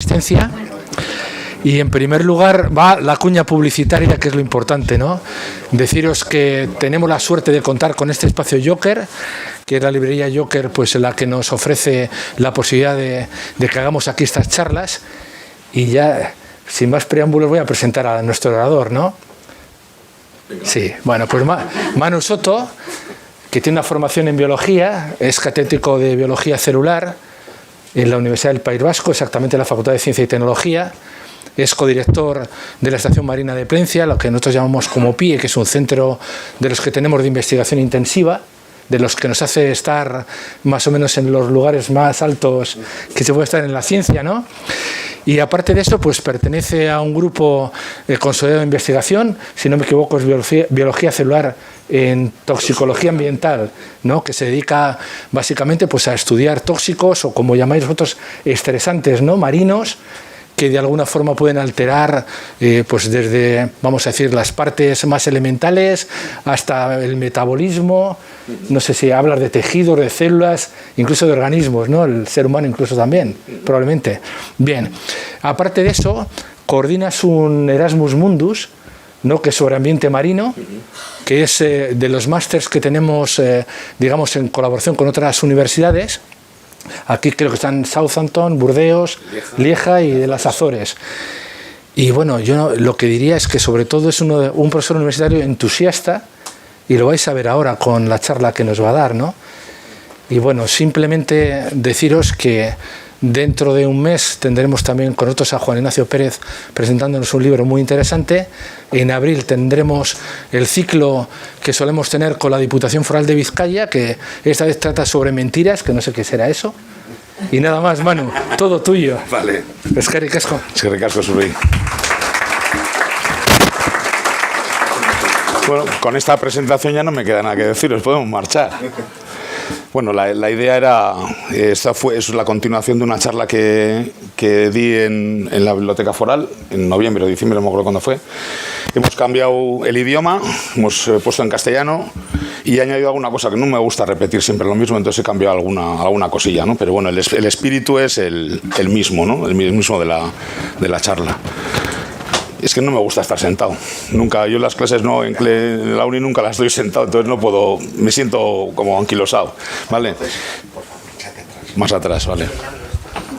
asistencia. Y en primer lugar va la cuña publicitaria, que es lo importante, ¿no? Deciros que tenemos la suerte de contar con este espacio Joker, que es la librería Joker, pues la que nos ofrece la posibilidad de que hagamos aquí estas charlas. Y ya, sin más preámbulos, voy a presentar a nuestro orador, ¿no? Sí, bueno, pues Manu Soto, que tiene una formación en biología, es catedrático de biología celular en la Universidad del País Vasco, exactamente en la Facultad de Ciencia y Tecnología. Es codirector de la Estación Marina de Plencia, lo que nosotros llamamos como PIE, que es un centro de los que tenemos de investigación intensiva, de los que nos hace estar más o menos en los lugares más altos que se puede estar en la ciencia, ¿no? Y aparte de eso, pues pertenece a un grupo consolidado de investigación, si no me equivoco es biología celular en toxicología ambiental, ¿no? Que se dedica básicamente pues a estudiar tóxicos o, como llamáis vosotros, estresantes, ¿no? Marinos, que de alguna forma pueden alterar, pues desde, vamos a decir, las partes más elementales hasta el metabolismo, no sé si hablar de tejidos, de células, incluso de organismos, ¿no? El ser humano incluso también, probablemente. Bien, aparte de eso, coordinas un Erasmus Mundus, ¿no? Que es sobre ambiente marino, que es de los másters que tenemos, digamos, en colaboración con otras universidades. Aquí creo que están Southampton, Burdeos, Lieja y de las Azores. Y bueno, yo lo que diría es que sobre todo es un profesor universitario entusiasta, y lo vais a ver ahora con la charla que nos va a dar, ¿no? Y bueno, simplemente deciros que dentro de un mes tendremos también con nosotros a Juan Ignacio Pérez presentándonos un libro muy interesante. En abril tendremos el ciclo que solemos tener con la Diputación Foral de Vizcaya, que esta vez trata sobre mentiras, que no sé qué será eso. Y nada más, Manu, todo tuyo. Vale. Eskerrik asko. Eskerrik asko zuri. Bueno, con esta presentación ya no me queda nada que deciros, podemos marchar. Bueno, la idea era, es la continuación de una charla que di en la Biblioteca Foral, en noviembre o diciembre, no me acuerdo cuándo fue. Hemos cambiado el idioma, hemos puesto en castellano y he añadido alguna cosa que no me gusta repetir siempre lo mismo, entonces he cambiado alguna cosilla, ¿no? Pero bueno, el espíritu es el mismo, ¿no? El mismo de la charla. Es que no me gusta estar sentado. Nunca, yo en las clases no, en la uni nunca las doy sentado, entonces no puedo, me siento como anquilosado, ¿vale? Más atrás, vale.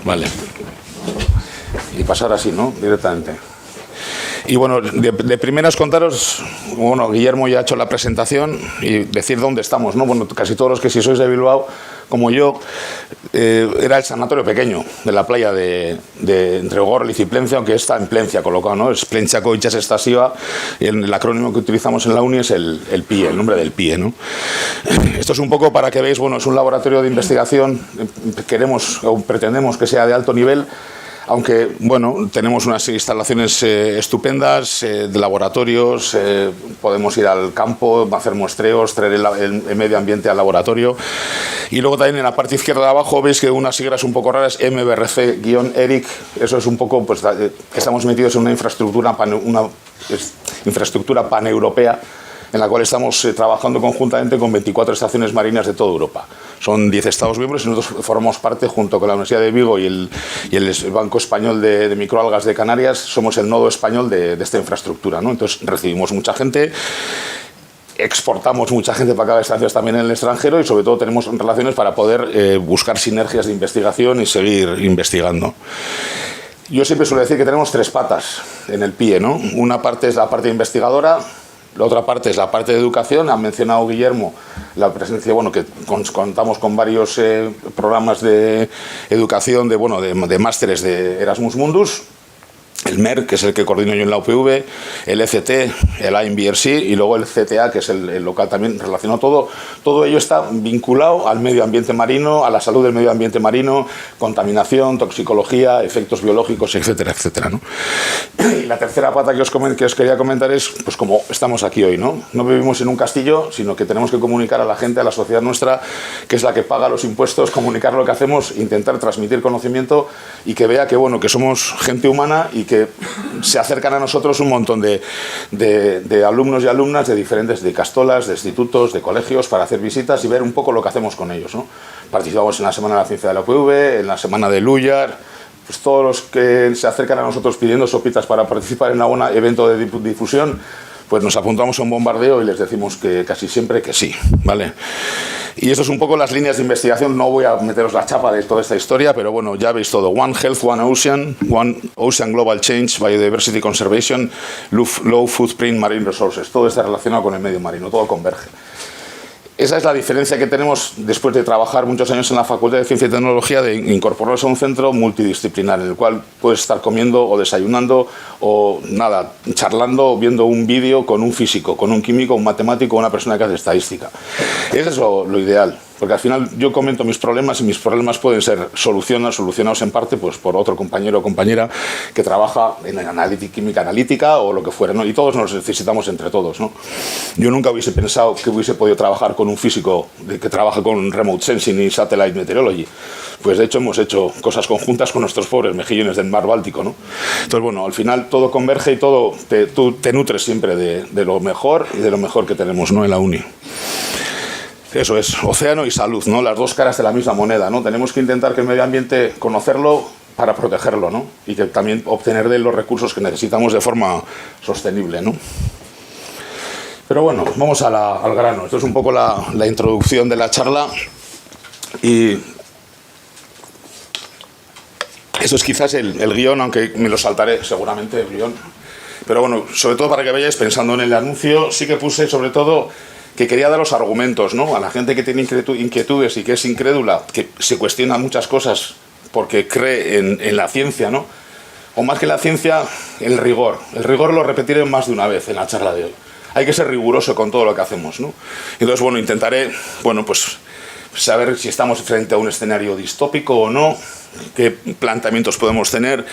Vale. Y pasar así, ¿no? Directamente. Y bueno, de primeras contaros, bueno, Guillermo ya ha hecho la presentación y decir dónde estamos, ¿no? Bueno, casi todos los que si sois de Bilbao, como yo, era el sanatorio pequeño de la playa de entre Ogorliz y Plencia, aunque está en Plencia colocado, ¿no? Es Plentzako Itxas Estazioa, y el acrónimo que utilizamos en la uni es el PIE, el nombre del PIE, ¿no? Esto es un poco para que veáis, bueno, es un laboratorio de investigación, queremos o pretendemos que sea de alto nivel, aunque, bueno, tenemos unas instalaciones estupendas, de laboratorios, podemos ir al campo, hacer muestreos, traer el medio ambiente al laboratorio. Y luego también en la parte izquierda de abajo veis que unas siglas un poco raras, MBRC-ERIC, eso es un poco, pues estamos metidos en una infraestructura paneuropea, en la cual estamos trabajando conjuntamente con 24 estaciones marinas de toda Europa. Son 10 Estados miembros y nosotros formamos parte, junto con la Universidad de Vigo y el Banco Español de Microalgas de Canarias, somos el nodo español de esta infraestructura, ¿no? Entonces recibimos mucha gente, exportamos mucha gente para cada estación también en el extranjero y sobre todo tenemos relaciones para poder buscar sinergias de investigación y seguir investigando. Yo siempre suelo decir que tenemos 3 patas en el PIE, ¿no? Una parte es la parte investigadora, la otra parte es la parte de educación. Ha mencionado Guillermo la presencia, bueno, que contamos con varios programas de educación, de másteres de Erasmus Mundus. El MER, que es el que coordino yo en la UPV, el ECT, el INBRC y luego el CTA, que es el local también relacionado. Todo ello está vinculado al medio ambiente marino, a la salud del medio ambiente marino, contaminación, toxicología, efectos biológicos, etcétera, etcétera, ¿no? Y la tercera pata que os quería comentar es, pues como estamos aquí hoy, ¿no? No vivimos en un castillo, sino que tenemos que comunicar a la gente, a la sociedad nuestra, que es la que paga los impuestos, comunicar lo que hacemos, intentar transmitir conocimiento y que vea que, bueno, que somos gente humana y que se acercan a nosotros un montón de alumnos y alumnas de diferentes, de Castolas, de institutos, de colegios, para hacer visitas y ver un poco lo que hacemos con ellos, ¿no? Participamos en la Semana de la Ciencia de la UPV, en la Semana de Lullar, pues todos los que se acercan a nosotros pidiendo sopitas para participar en algún evento de difusión, pues nos apuntamos a un bombardeo y les decimos que casi siempre que sí, ¿vale? Y eso es un poco las líneas de investigación. No voy a meteros la chapa de toda esta historia, pero bueno, ya veis todo. One Health, One Ocean Global Change, Biodiversity Conservation, Low Footprint Marine Resources. Todo está relacionado con el medio marino, todo converge. Esa es la diferencia que tenemos después de trabajar muchos años en la Facultad de Ciencia y Tecnología, de incorporarnos a un centro multidisciplinar en el cual puedes estar comiendo o desayunando o nada, charlando o viendo un vídeo con un físico, con un químico, un matemático o una persona que hace estadística. Eso es lo ideal, porque al final yo comento mis problemas y mis problemas pueden ser solucionados en parte pues, por otro compañero o compañera que trabaja en química analítica o lo que fuera, ¿no? Y todos nos necesitamos entre todos, ¿no? Yo nunca hubiese pensado que hubiese podido trabajar con un físico que trabaja con Remote Sensing y Satellite Meteorology. Pues de hecho hemos hecho cosas conjuntas con nuestros pobres mejillones del mar Báltico, ¿no? Entonces, bueno, al final todo converge y todo tú te nutres siempre de lo mejor y de lo mejor que tenemos, ¿no? En la uni. Eso es, océano y salud, ¿no? Las dos caras de la misma moneda, ¿no? Tenemos que intentar que el medio ambiente, conocerlo para protegerlo, ¿no? Y que también obtener de él los recursos que necesitamos de forma sostenible, ¿no? Pero bueno, vamos al grano. Esto es un poco la introducción de la charla y eso es quizás el guión, aunque me lo saltaré seguramente el guión. Pero bueno, sobre todo para que vayáis pensando en el anuncio, sí que puse sobre todo que quería dar los argumentos, ¿no? A la gente que tiene inquietudes y que es incrédula, que se cuestiona muchas cosas porque cree en la ciencia, ¿no? O más que la ciencia, el rigor. El rigor lo repetiré más de una vez en la charla de hoy. Hay que ser riguroso con todo lo que hacemos, ¿no? Entonces, bueno, intentaré, bueno, pues saber si estamos frente a un escenario distópico o no, qué planteamientos podemos tener,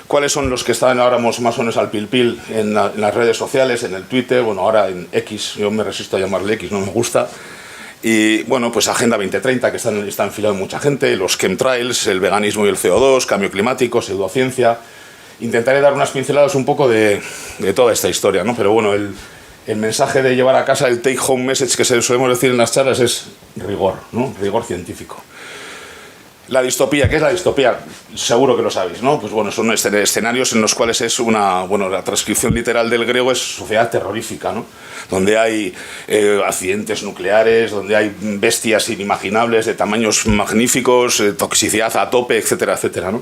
cuáles son los que están ahora más o menos al pil en las redes sociales, en el Twitter, bueno, ahora en X, yo me resisto a llamarle X, no me gusta. Y bueno, pues Agenda 2030, que está enfilado en mucha gente, los chemtrails, el veganismo y el CO2, cambio climático, pseudociencia. Intentaré dar unas pinceladas un poco de toda esta historia, ¿no? Pero bueno, el mensaje de llevar a casa, el take home message que solemos decir en las charlas es rigor, ¿no? Rigor científico. La distopía, ¿qué es la distopía? Seguro que lo sabéis, ¿no? Pues bueno, son escenarios en los cuales es la transcripción literal del griego es sociedad terrorífica, ¿no? Donde hay accidentes nucleares, donde hay bestias inimaginables de tamaños magníficos, toxicidad a tope, etcétera, etcétera, ¿no?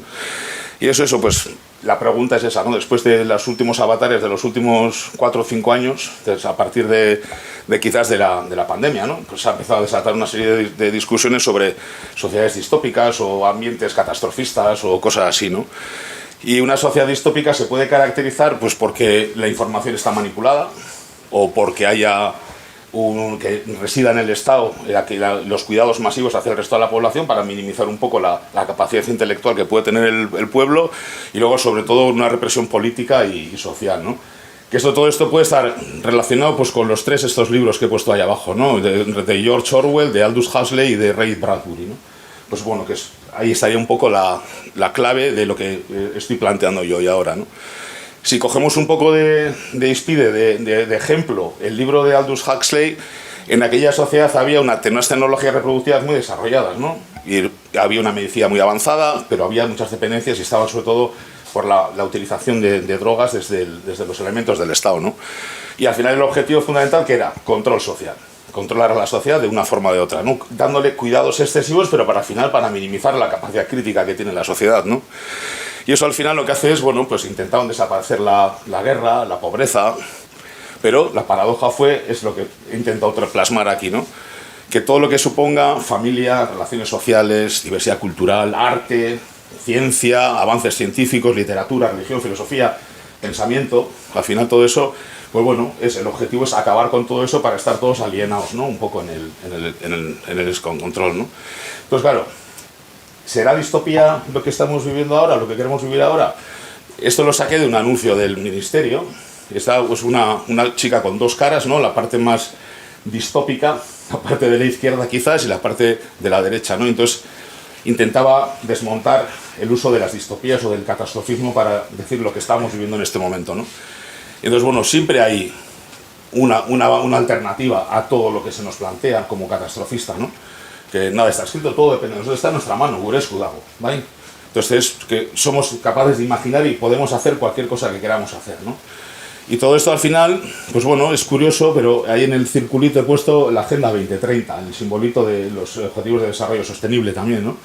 Y eso, pues la pregunta es esa, ¿no? Después de los últimos avatares de los últimos 4 o 5 años, a partir de quizás de la pandemia, ¿no? Pues ha empezado a desatar una serie de discusiones sobre sociedades distópicas o ambientes catastrofistas o cosas así, ¿no? Y una sociedad distópica se puede caracterizar pues porque la información está manipulada o porque haya que resida en el Estado los cuidados masivos hacia el resto de la población para minimizar un poco la capacidad intelectual que puede tener el pueblo y luego sobre todo una represión política y social, ¿no? Que todo esto puede estar relacionado pues, con estos libros que he puesto ahí abajo, ¿no? de George Orwell, de Aldous Huxley y de Ray Bradbury, ¿no? Pues bueno, ahí estaría un poco la clave de lo que estoy planteando yo y ahora, ¿no? Si cogemos un poco de ejemplo el libro de Aldous Huxley, en aquella sociedad había unas tecnologías reproductivas muy desarrolladas, ¿no? Y había una medicina muy avanzada, pero había muchas dependencias y estaban sobre todo por la utilización de drogas desde los elementos del Estado, ¿no? Y al final el objetivo fundamental que era control social, controlar a la sociedad de una forma o de otra, ¿no? Dándole cuidados excesivos, pero al final para minimizar la capacidad crítica que tiene la sociedad, ¿no? Y eso al final lo que hace es, bueno, pues intentaron desaparecer la guerra, la pobreza, pero la paradoja es lo que he intentado plasmar aquí, ¿no? Que todo lo que suponga familia, relaciones sociales, diversidad cultural, arte, ciencia, avances científicos, literatura, religión, filosofía, pensamiento, al final todo eso, pues bueno, el objetivo es acabar con todo eso para estar todos alienados, ¿no? Un poco en el descontrol, ¿no? Entonces, claro, ¿será distopía lo que estamos viviendo ahora, lo que queremos vivir ahora? Esto lo saqué de un anuncio del ministerio. Está pues, una chica con dos caras, ¿no? La parte más distópica, la parte de la izquierda quizás, y la parte de la derecha, ¿no? Entonces intentaba desmontar el uso de las distopías o del catastrofismo para decir lo que estamos viviendo en este momento, ¿no? Entonces, bueno, siempre hay una alternativa a todo lo que se nos plantea como catastrofista, ¿no? Que nada está escrito, todo depende de nosotros, está en nuestra mano, gure esku dago, ¿vale? Entonces, que somos capaces de imaginar y podemos hacer cualquier cosa que queramos hacer, ¿no? Y todo esto al final, pues bueno, es curioso, pero ahí en el circulito he puesto la Agenda 2030, el simbolito de los Objetivos de Desarrollo Sostenible también, ¿no?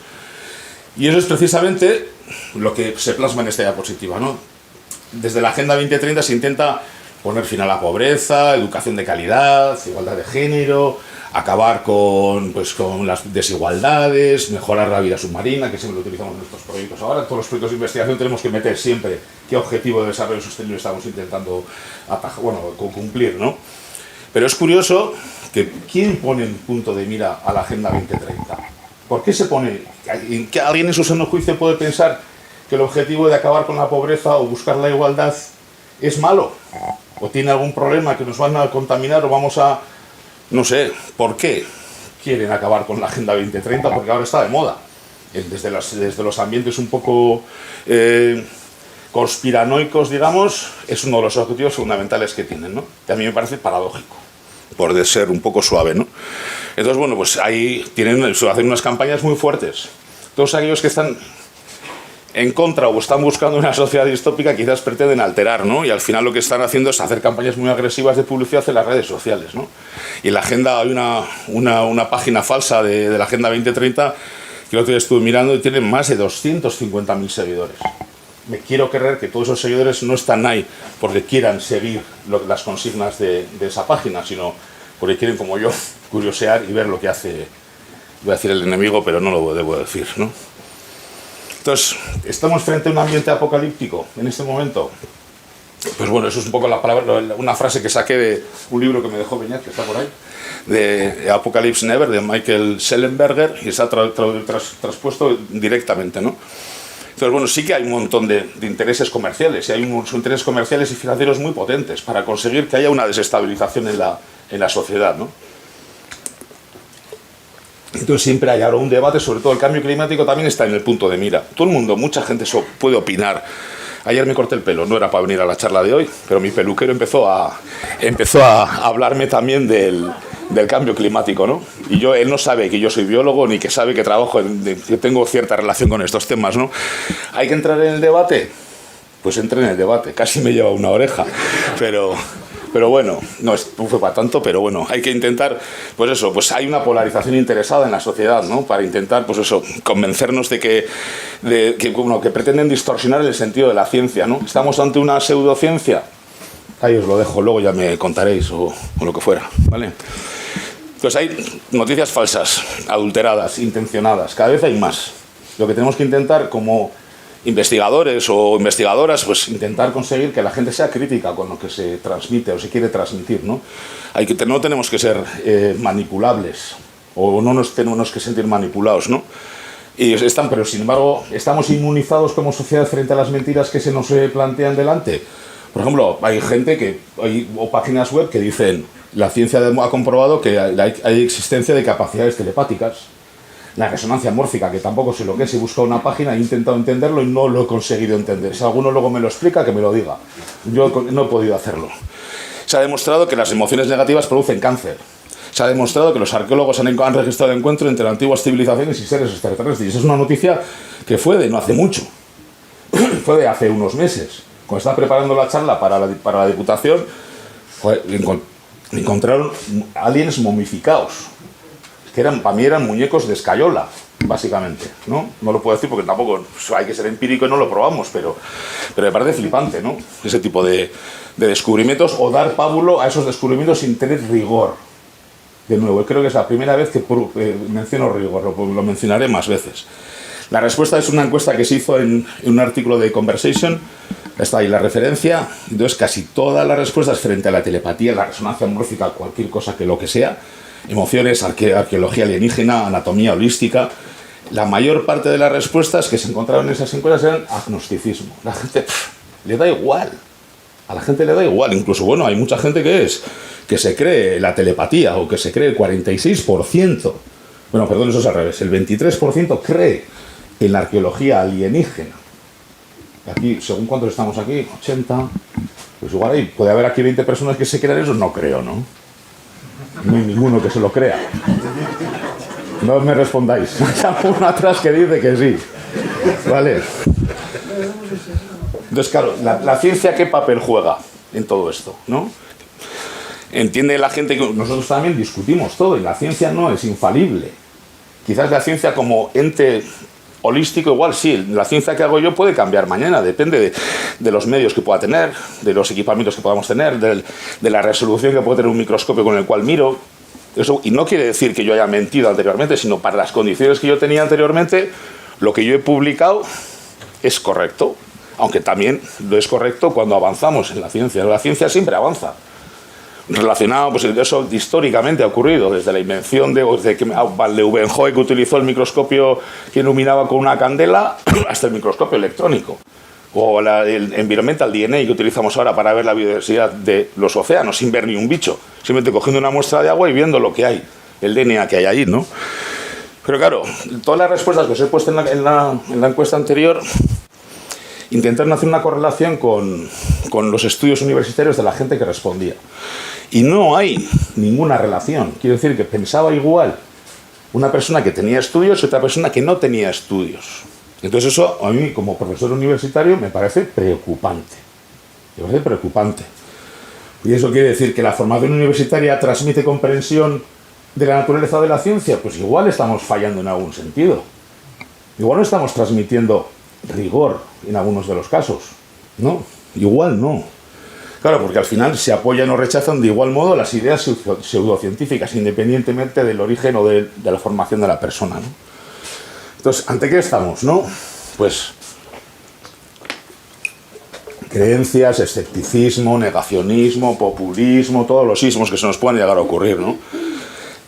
Y eso es precisamente lo que se plasma en esta diapositiva, ¿no? Desde la Agenda 2030 se intenta poner fin a la pobreza, educación de calidad, igualdad de género, acabar con las desigualdades, mejorar la vida submarina, que siempre lo utilizamos en nuestros proyectos. Ahora, en todos los proyectos de investigación tenemos que meter siempre qué objetivo de desarrollo sostenible estamos intentando cumplir, ¿no? Pero es curioso que ¿quién pone el punto de mira a la Agenda 2030? ¿Por qué se pone? ¿Que alguien en su sano juicio puede pensar que el objetivo de acabar con la pobreza o buscar la igualdad es malo? ¿O tiene algún problema que nos van a contaminar o vamos a... No sé, ¿por qué quieren acabar con la Agenda 2030? Porque ahora está de moda. Desde los ambientes un poco conspiranoicos, digamos, es uno de los objetivos fundamentales que tienen, ¿no? Y a mí me parece paradójico, por ser un poco suave, ¿no? Entonces, bueno, pues ahí hacen unas campañas muy fuertes. Todos aquellos que están en contra o están buscando una sociedad distópica quizás pretenden alterar, ¿no? Y al final lo que están haciendo es hacer campañas muy agresivas de publicidad en las redes sociales, ¿no? Y en la agenda hay una página falsa de la Agenda 2030 que el otro día estuve mirando y tiene más de 250.000 seguidores. Me quiero creer que todos esos seguidores no están ahí porque quieran seguir las consignas de esa página, sino porque quieren, como yo, curiosear y ver lo que hace, voy a decir el enemigo, pero no lo debo decir, ¿no? Entonces, ¿estamos frente a un ambiente apocalíptico en este momento? Pues bueno, eso es un poco una frase que saqué de un libro que me dejó Beñat, que está por ahí, de Apocalypse Never, de Michael Schellenberger, y está traspuesto directamente, ¿no? Entonces, bueno, sí que hay un montón de intereses comerciales, y hay unos intereses comerciales y financieros muy potentes para conseguir que haya una desestabilización en la sociedad, ¿no? Entonces siempre hay ahora un debate, sobre todo el cambio climático también está en el punto de mira. Todo el mundo, mucha gente puede opinar. Ayer me corté el pelo, no era para venir a la charla de hoy, pero mi peluquero empezó a hablarme también del cambio climático, ¿no? Y él no sabe que yo soy biólogo ni que sabe que que tengo cierta relación con estos temas, ¿no? ¿Hay que entrar en el debate? Pues entré en el debate, casi me lleva una oreja, pero bueno, no fue para tanto, pero bueno, hay que intentar, pues eso, pues hay una polarización interesada en la sociedad, ¿no? Para intentar, pues eso, convencernos de que pretenden distorsionar el sentido de la ciencia, ¿no? Estamos ante una pseudociencia. Ahí os lo dejo, luego ya me contaréis o lo que fuera, ¿vale? Pues hay noticias falsas, adulteradas, intencionadas, cada vez hay más. Lo que tenemos que intentar como investigadores o investigadoras, pues intentar conseguir que la gente sea crítica con lo que se transmite o se quiere transmitir, ¿no? No tenemos que ser manipulables o no nos tenemos que sentir manipulados, ¿no? Pero sin embargo, ¿estamos inmunizados como sociedad frente a las mentiras que se nos plantean delante? Por ejemplo, hay o páginas web que dicen la ciencia ha comprobado que hay existencia de capacidades telepáticas. La resonancia mórfica, que tampoco sé lo que es, he buscado una página, he intentado entenderlo y no lo he conseguido entender. Si alguno luego me lo explica, que me lo diga. Yo no he podido hacerlo. Se ha demostrado que las emociones negativas producen cáncer. Se ha demostrado que los arqueólogos han registrado encuentros entre antiguas civilizaciones y seres extraterrestres. Y esa es una noticia que fue de no hace mucho. Fue de hace unos meses. Cuando estaba preparando la charla para la Diputación, encontraron aliens momificados. Que para mí eran muñecos de escayola, básicamente, ¿no? No lo puedo decir porque tampoco hay que ser empírico y no lo probamos, pero me parece flipante, ¿no? Ese tipo de descubrimientos o dar pábulo a esos descubrimientos sin tener rigor. De nuevo, creo que es la primera vez que menciono rigor, lo mencionaré más veces. La respuesta es una encuesta que se hizo en un artículo de Conversation, está ahí la referencia. Entonces casi todas las respuestas frente a la telepatía, la resonancia mórfica, cualquier cosa que lo que sea, emociones, arqueología alienígena, anatomía holística, la mayor parte de las respuestas que se encontraron en esas encuestas eran agnosticismo. La gente le da igual, a la gente le da igual. Incluso, bueno, hay mucha gente que se cree la telepatía o que se cree el 46%. Bueno, perdón, eso es al revés. El 23% cree en la arqueología alienígena. Aquí, según cuántos estamos aquí, 80, pues igual puede haber aquí 20 personas que se crean eso, no creo, ¿no? No hay ninguno que se lo crea. No me respondáis. Hay uno atrás que dice que sí. ¿Vale? Entonces, claro, la ciencia, ¿qué papel juega en todo esto? ¿No? Entiende la gente que nosotros también discutimos todo y la ciencia no es infalible. Quizás la ciencia como ente holístico, igual sí, la ciencia que hago yo puede cambiar mañana, depende de los medios que pueda tener, de los equipamientos que podamos tener, de la resolución que puede tener un microscopio con el cual miro. Eso, y no quiere decir que yo haya mentido anteriormente, sino para las condiciones que yo tenía anteriormente, lo que yo he publicado es correcto, aunque también lo es correcto cuando avanzamos en la ciencia. La ciencia siempre avanza. Relacionado, pues eso históricamente ha ocurrido, desde la invención de que Leeuwenhoek utilizó el microscopio que iluminaba con una candela hasta el microscopio electrónico. O el Environmental DNA que utilizamos ahora para ver la biodiversidad de los océanos sin ver ni un bicho, simplemente cogiendo una muestra de agua y viendo lo que hay, el DNA que hay allí, ¿no? Pero claro, todas las respuestas que os he puesto en la encuesta anterior intentaron hacer una correlación con los estudios universitarios de la gente que respondía. Y no hay ninguna relación. Quiero decir que pensaba igual una persona que tenía estudios y otra persona que no tenía estudios. Entonces eso a mí como profesor universitario me parece preocupante. Me parece preocupante. Y eso quiere decir que la formación universitaria transmite comprensión de la naturaleza de la ciencia. Pues igual estamos fallando en algún sentido. Igual no estamos transmitiendo rigor en algunos de los casos, ¿no? Igual no. Claro, porque al final se apoyan o rechazan de igual modo las ideas pseudocientíficas, independientemente del origen o de la formación de la persona, ¿no? Entonces, ¿ante qué estamos, no? Pues creencias, escepticismo, negacionismo, populismo, todos los ismos que se nos puedan llegar a ocurrir, ¿no?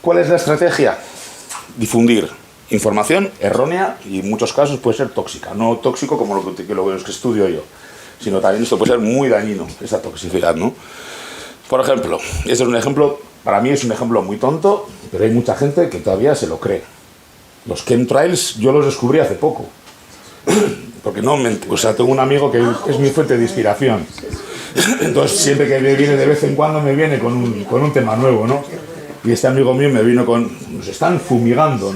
¿Cuál es la estrategia? Difundir información errónea y en muchos casos puede ser tóxica, no tóxico como lo que estudio yo, sino también esto puede ser muy dañino, esa toxicidad, ¿no? Por ejemplo, este es un ejemplo, para mí es un ejemplo muy tonto, pero hay mucha gente que todavía se lo cree. Los chemtrails yo los descubrí hace poco, porque no, o sea, tengo un amigo que es mi fuente de inspiración, entonces siempre que me viene de vez en cuando me viene con un tema nuevo, ¿no? Y este amigo mío me vino nos están fumigando,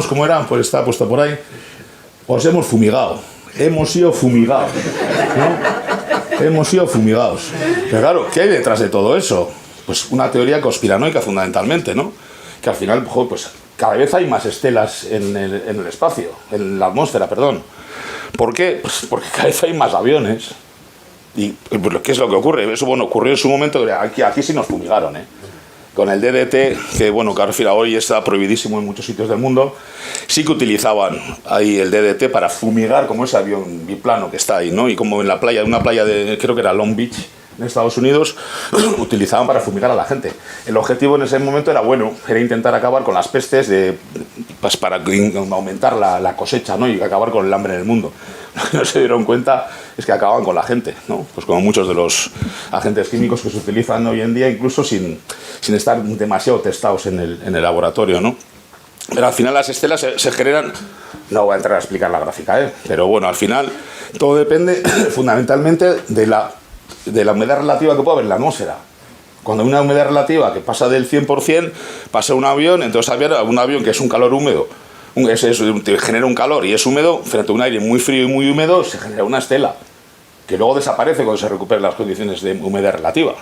¿cómo era? Pues está puesto por ahí, os hemos fumigado, hemos sido fumigados, ¿no? Hemos sido fumigados. Pero claro, ¿qué hay detrás de todo eso? Pues una teoría conspiranoica fundamentalmente, ¿no? Que al final, pues cada vez hay más estelas en el espacio, en la atmósfera, perdón. ¿Por qué? Pues porque cada vez hay más aviones. ¿Y pues, qué es lo que ocurre? Eso, bueno, ocurrió en su momento, aquí sí nos fumigaron, ¿eh? Con el DDT, que bueno, que al final hoy está prohibidísimo en muchos sitios del mundo, sí que utilizaban ahí el DDT para fumigar como ese avión biplano que está ahí, ¿no? Y como en la playa, una playa de, creo que era Long Beach, en Estados Unidos, utilizaban para fumigar a la gente. El objetivo en ese momento era bueno, era intentar acabar con las pestes pues para aumentar la cosecha, ¿no? Y acabar con el hambre en el mundo. Lo que no se dieron cuenta es que acababan con la gente, ¿no? Pues como muchos de los agentes químicos que se utilizan hoy en día, incluso sin estar demasiado testados en el laboratorio, ¿no? Pero al final las estelas se generan, no voy a entrar a explicar la gráfica, pero bueno, al final todo depende fundamentalmente de la humedad relativa que puede haber en la atmósfera. Cuando hay una humedad relativa que pasa del 100%, pasa un avión, entonces un avión que es un calor húmedo, genera un calor y es húmedo, frente a un aire muy frío y muy húmedo, se genera una estela, que luego desaparece cuando se recuperan las condiciones de humedad relativa.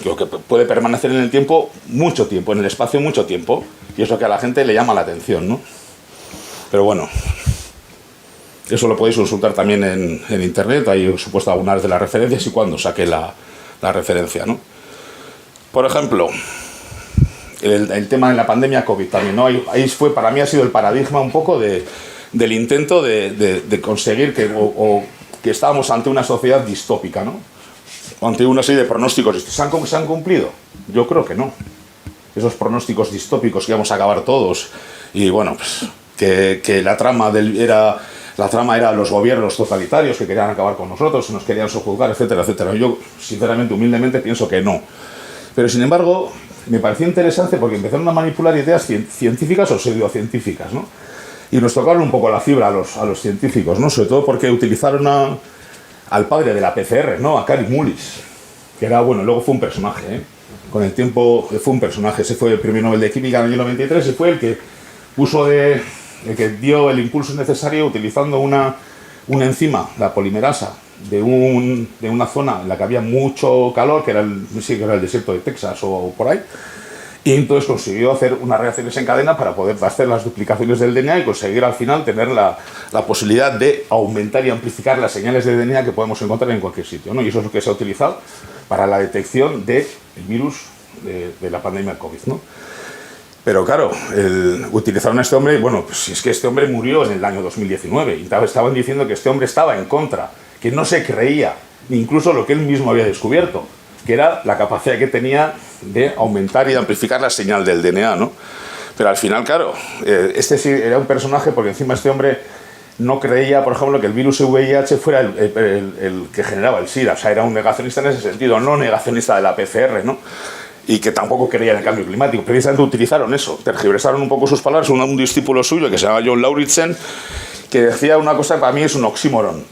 Lo que puede permanecer en el tiempo mucho tiempo, en el espacio mucho tiempo, y eso que a la gente le llama la atención, ¿no? Pero bueno, eso lo podéis consultar también en internet, ahí os he puesto algunas de las referencias y cuando saqué la referencia, ¿no? Por ejemplo, el tema de la pandemia COVID también, ¿no? Ahí fue, para mí ha sido el paradigma un poco del intento de conseguir que estábamos ante una sociedad distópica, ¿no? Ante una serie de pronósticos. ¿Se han cumplido? Yo creo que no. Esos pronósticos distópicos que íbamos a acabar todos y bueno, pues que la trama era los gobiernos totalitarios que querían acabar con nosotros, nos querían sojuzgar, etcétera, etcétera. Yo, sinceramente, humildemente, pienso que no. Pero, sin embargo, me pareció interesante porque empezaron a manipular ideas científicas o pseudocientíficas, ¿no? Y nos tocaron un poco la fibra a los científicos, ¿no? Sobre todo porque utilizaron al padre de la PCR, ¿no? A Kary Mullis, que era, bueno, luego fue un personaje, ¿eh? Con el tiempo fue un personaje, ese fue el premio Nobel de Química en el año 93 y fue el que puso el que dio el impulso necesario utilizando una enzima, la polimerasa, de una zona en la que había mucho calor, que era el desierto de Texas o por ahí, y entonces consiguió hacer unas reacciones en cadena para poder hacer las duplicaciones del DNA y conseguir al final tener la posibilidad de aumentar y amplificar las señales de DNA que podemos encontrar en cualquier sitio, ¿no? Y eso es lo que se ha utilizado para la detección del virus de la pandemia COVID, ¿no? Pero claro, utilizaron a este hombre, bueno, pues si es que este hombre murió en el año 2019 y estaban diciendo que este hombre estaba en contra, que no se creía, incluso lo que él mismo había descubierto, que era la capacidad que tenía de aumentar y amplificar la señal del DNA, ¿no? Pero al final, claro, este sí era un personaje porque encima este hombre no creía, por ejemplo, que el virus VIH fuera el que generaba el SIDA, o sea, era un negacionista en ese sentido, no negacionista de la PCR, ¿no? Y que tampoco creía en el cambio climático. Precisamente utilizaron eso, tergiversaron un poco sus palabras. Un discípulo suyo que se llama John Lauritsen, que decía una cosa que para mí es un oxímoron.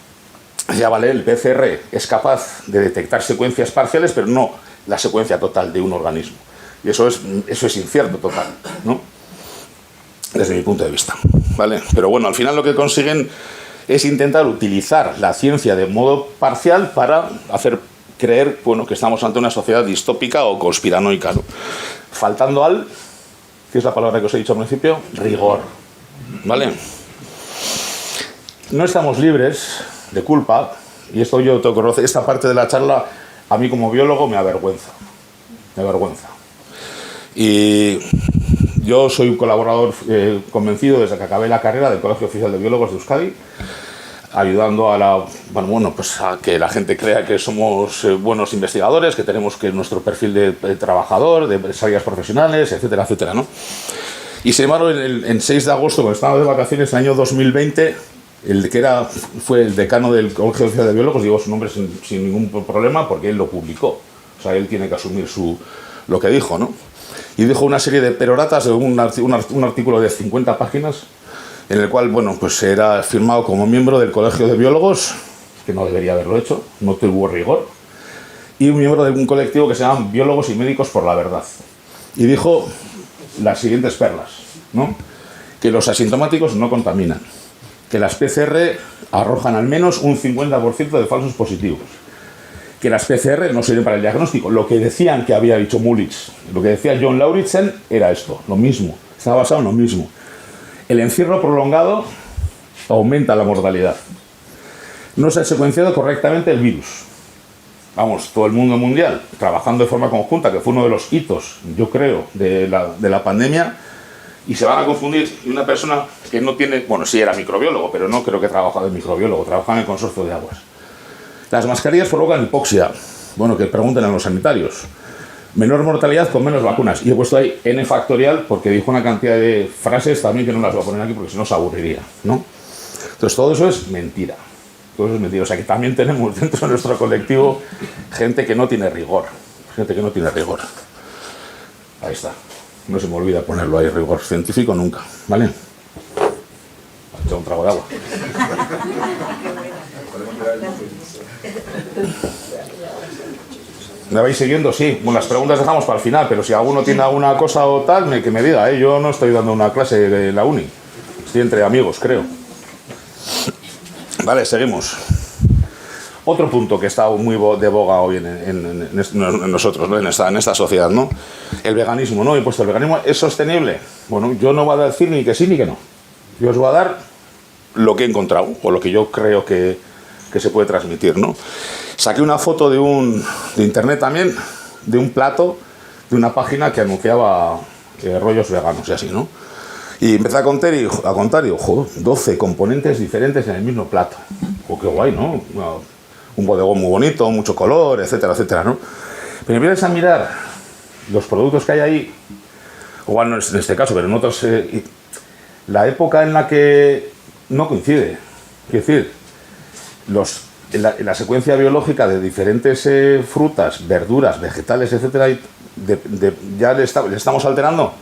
Ya vale, el PCR es capaz de detectar secuencias parciales, pero no la secuencia total de un organismo. Y eso es incierto total, ¿no? Desde mi punto de vista, ¿vale? Pero bueno, al final lo que consiguen es intentar utilizar la ciencia de modo parcial para hacer creer, bueno, que estamos ante una sociedad distópica o conspiranoica, ¿no? Faltando al, que es la palabra que os he dicho al principio, rigor, ¿vale? No estamos libres de culpa, y esto yo tengo que reconocer, esta parte de la charla a mí como biólogo me avergüenza, y yo soy un colaborador convencido desde que acabé la carrera del Colegio Oficial de Biólogos de Euskadi, ayudando a pues a que la gente crea que somos buenos investigadores, que tenemos nuestro perfil de trabajador, de empresarias profesionales, etcétera, etcétera, ¿no? Y sin embargo, en 6 de agosto, cuando estaba de vacaciones, en el año 2020, el que fue el decano del Colegio Oficial de Biólogos, digo su nombre sin ningún problema, porque él lo publicó. O sea, él tiene que asumir lo que dijo, ¿no? Y dijo una serie de peroratas de un artículo de 50 páginas, en el cual, bueno, pues era firmado como miembro del Colegio de Biólogos, que no debería haberlo hecho, no tuvo rigor, y un miembro de un colectivo que se llama Biólogos y Médicos por la Verdad. Y dijo las siguientes perlas, ¿no? Que los asintomáticos no contaminan, que las PCR arrojan al menos un 50% de falsos positivos, que las PCR no sirven para el diagnóstico. Lo que decían que había dicho Mullich, lo que decía John Lauritsen era esto, lo mismo, estaba basado en lo mismo. El encierro prolongado aumenta la mortalidad. No se ha secuenciado correctamente el virus. Vamos, todo el mundo mundial trabajando de forma conjunta, que fue uno de los hitos, yo creo, de la pandemia, y se van a confundir. Y una persona que no tiene, bueno, sí era microbiólogo, pero no creo que trabajaba de microbiólogo, trabajaba en el consorcio de aguas. Las mascarillas provocan hipoxia. Bueno, que pregunten a los sanitarios. Menor mortalidad con menos vacunas. Y he puesto ahí n factorial porque dijo una cantidad de frases también que no las voy a poner aquí porque si no se aburriría, ¿no? Entonces todo eso es mentira. Todo eso es mentira. O sea que también tenemos dentro de nuestro colectivo gente que no tiene rigor. Gente que no tiene rigor. Ahí está. No se me olvida ponerlo ahí, rigor científico nunca, ¿vale? He echado un trago de agua. ¿Me vais siguiendo? Sí. Bueno, las preguntas dejamos para el final, pero si alguno tiene alguna cosa o tal, que me diga, ¿eh? Yo no estoy dando una clase de la uni. Estoy entre amigos, creo. Vale, seguimos. Otro punto que está muy de boga hoy en nosotros, ¿no? en esta sociedad, ¿no? El veganismo, ¿no? He puesto, ¿el veganismo es sostenible? Bueno, yo no voy a decir ni que sí ni que no. Yo os voy a dar lo que he encontrado, o lo que yo creo que se puede transmitir, ¿no? Saqué una foto de internet también, de un plato, de una página que anunciaba rollos veganos y así, ¿no? Y empecé a contar y digo, joder, 12 componentes diferentes en el mismo plato. Oh, qué guay, ¿no? Un bodegón muy bonito, mucho color, etcétera, etcétera, ¿no? Pero empiezas a mirar los productos que hay ahí, o bueno, en este caso, pero en otros, la época en la que no coincide. Es decir, la secuencia biológica de diferentes frutas, verduras, vegetales, etcétera, ya le estamos alterando.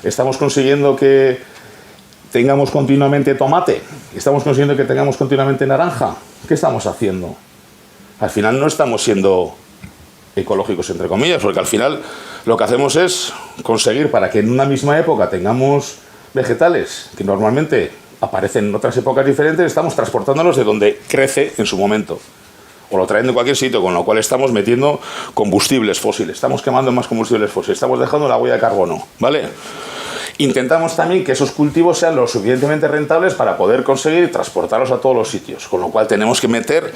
Estamos consiguiendo que tengamos continuamente tomate, estamos consiguiendo que tengamos continuamente naranja. ¿Qué estamos haciendo? Al final no estamos siendo ecológicos, entre comillas, porque al final lo que hacemos es conseguir para que en una misma época tengamos vegetales que normalmente aparecen en otras épocas diferentes, estamos transportándolos de donde crece en su momento. O lo traen de cualquier sitio, con lo cual estamos metiendo combustibles fósiles, estamos quemando más combustibles fósiles, estamos dejando la huella de carbono, ¿vale? Intentamos también que esos cultivos sean lo suficientemente rentables para poder conseguir transportarlos a todos los sitios, con lo cual tenemos que meter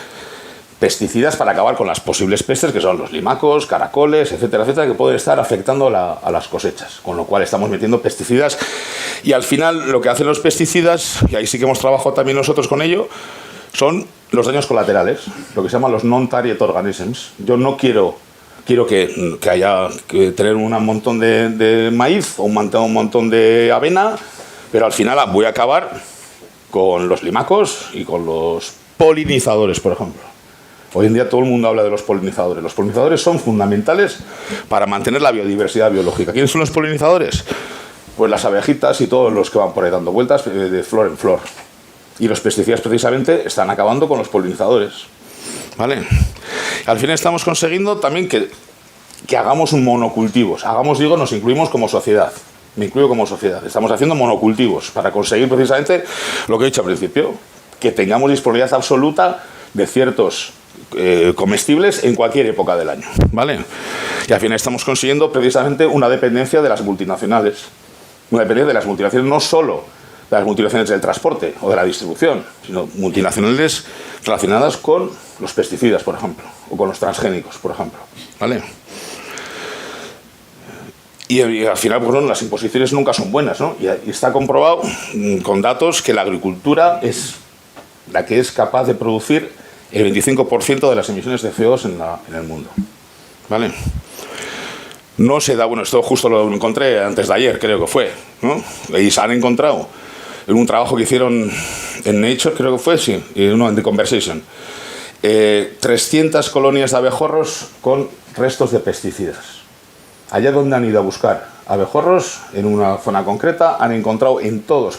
pesticidas para acabar con las posibles pestes, que son los limacos, caracoles, etcétera, etcétera, que pueden estar afectando a las cosechas, con lo cual estamos metiendo pesticidas y al final lo que hacen los pesticidas, y ahí sí que hemos trabajado también nosotros con ello, son los daños colaterales, lo que se llaman los non-target organisms. Yo no quiero que haya que tener un montón de maíz o un montón de avena, pero al final voy a acabar con los limacos y con los polinizadores, por ejemplo. Hoy en día todo el mundo habla de los polinizadores. Los polinizadores son fundamentales para mantener la biodiversidad biológica. ¿Quiénes son los polinizadores? Pues las abejitas y todos los que van por ahí dando vueltas de flor en flor. Y los pesticidas precisamente están acabando con los polinizadores. ¿Vale? Al final estamos consiguiendo también que hagamos un monocultivos. Nos incluimos como sociedad. Me incluyo como sociedad. Estamos haciendo monocultivos para conseguir precisamente lo que he dicho al principio, que tengamos disponibilidad absoluta de ciertos comestibles en cualquier época del año, ¿vale? Y al final estamos consiguiendo precisamente una dependencia de las multinacionales. Una dependencia de las multinacionales, no solo de las multinacionales del transporte o de la distribución, sino multinacionales relacionadas con los pesticidas, por ejemplo, o con los transgénicos, por ejemplo, ¿vale? Y al final, pues, bueno, las imposiciones nunca son buenas, ¿no? Y está comprobado con datos que la agricultura es la que es capaz de producir el 25% de las emisiones de CO2 en el mundo, ¿vale? No se da, bueno, esto justo lo encontré antes de ayer, creo que fue, ¿no? Y se han encontrado en un trabajo que hicieron en Nature, creo que fue, sí, no, en The Conversation, 300 colonias de abejorros con restos de pesticidas. Allá donde han ido a buscar abejorros, en una zona concreta, han encontrado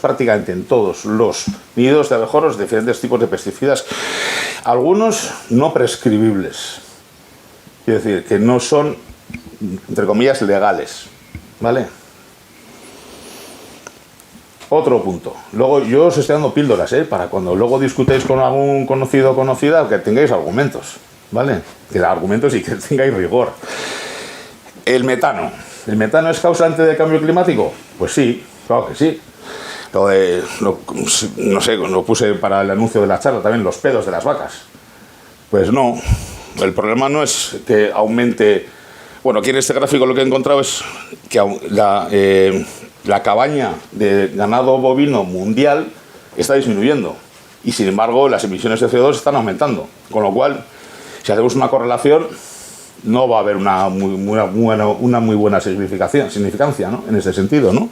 prácticamente en todos los nidos de abejorros diferentes tipos de pesticidas, algunos no prescribibles, quiero decir, que no son, entre comillas, legales, ¿vale? Otro punto. Luego yo os estoy dando píldoras, para cuando luego discutéis con algún conocido o conocida, que tengáis argumentos, ¿vale? Que argumentos y que tengáis rigor. El metano. ¿El metano es causante del cambio climático? Pues sí, claro que sí. No sé, lo puse para el anuncio de la charla también, los pedos de las vacas. Pues no. El problema no es que aumente. Bueno, aquí en este gráfico lo que he encontrado es que la cabaña de ganado bovino mundial está disminuyendo y sin embargo las emisiones de CO2 están aumentando, con lo cual si hacemos una correlación no va a haber una muy buena significancia, ¿no? En ese sentido, ¿no?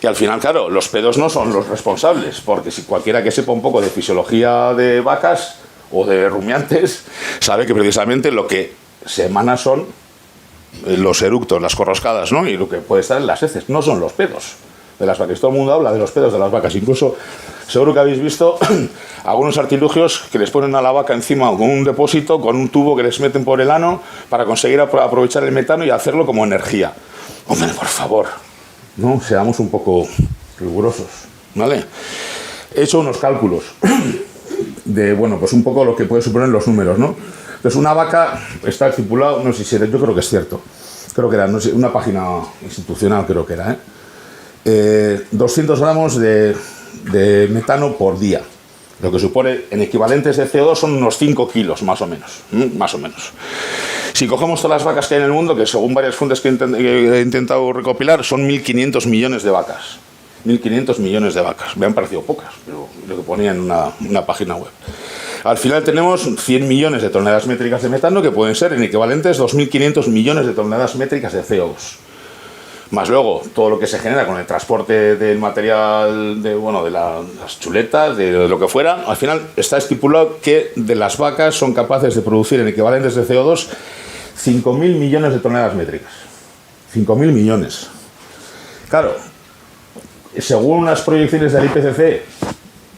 Y al final, claro, los pedos no son los responsables, porque si cualquiera que sepa un poco de fisiología de vacas o de rumiantes sabe que precisamente lo que se emana son los eructos, las corroscadas, ¿no? Y lo que puede estar en las heces, no son los pedos de las vacas. Todo el mundo habla de los pedos de las vacas. Incluso, seguro que habéis visto algunos artilugios que les ponen a la vaca encima con un depósito, con un tubo que les meten por el ano para conseguir aprovechar el metano y hacerlo como energía. Hombre, por favor, no seamos un poco rigurosos, ¿vale? He hecho unos cálculos de, bueno, pues un poco lo que puede suponer los números, ¿no? Entonces, una vaca está estipulado, no sé si yo creo que es cierto, creo que era, no sé, una página institucional creo que era, 200 gramos de metano por día, lo que supone en equivalentes de CO2 son unos 5 kilos más o menos, más o menos. Si cogemos todas las vacas que hay en el mundo, que según varias fuentes que he intentado recopilar, son 1.500 millones de vacas. 1.500 millones de vacas. Me han parecido pocas, pero lo que ponía en una página web. Al final tenemos 100 millones de toneladas métricas de metano, que pueden ser en equivalentes 2.500 millones de toneladas métricas de CO2. Más luego, todo lo que se genera con el transporte del material, de las chuletas, de lo que fuera, al final está estipulado que de las vacas son capaces de producir en equivalentes de CO2 5.000 millones de toneladas métricas. 5.000 millones. Claro, según unas proyecciones del IPCC,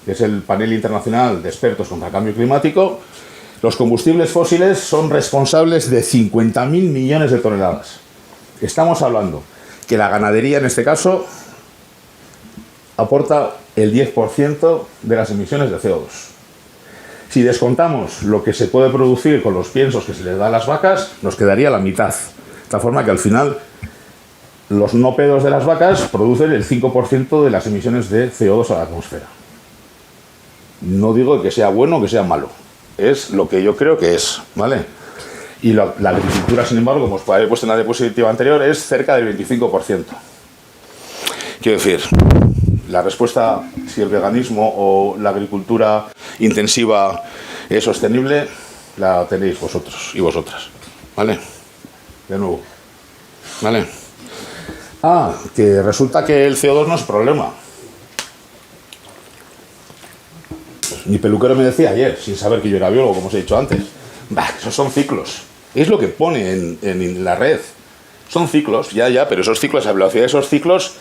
que es el panel internacional de expertos contra el cambio climático, los combustibles fósiles son responsables de 50.000 millones de toneladas. Estamos hablando que la ganadería, en este caso, aporta el 10% de las emisiones de CO2. Si descontamos lo que se puede producir con los piensos que se les da a las vacas, nos quedaría la mitad. De tal forma que al final los no pedos de las vacas producen el 5% de las emisiones de CO2 a la atmósfera. No digo que sea bueno o que sea malo, es lo que yo creo que es, ¿vale? Y la agricultura, sin embargo, como os habéis puesto en la diapositiva anterior, es cerca del 25%. Quiero decir, la respuesta, si el veganismo o la agricultura intensiva es sostenible, la tenéis vosotros y vosotras, ¿vale? De nuevo, ¿vale? Que resulta que el CO2 no es problema. Mi peluquero me decía ayer, sin saber que yo era biólogo, como os he dicho antes, esos son ciclos. Es lo que pone en la red. Son ciclos, ya, pero esos ciclos, la velocidad de esos ciclos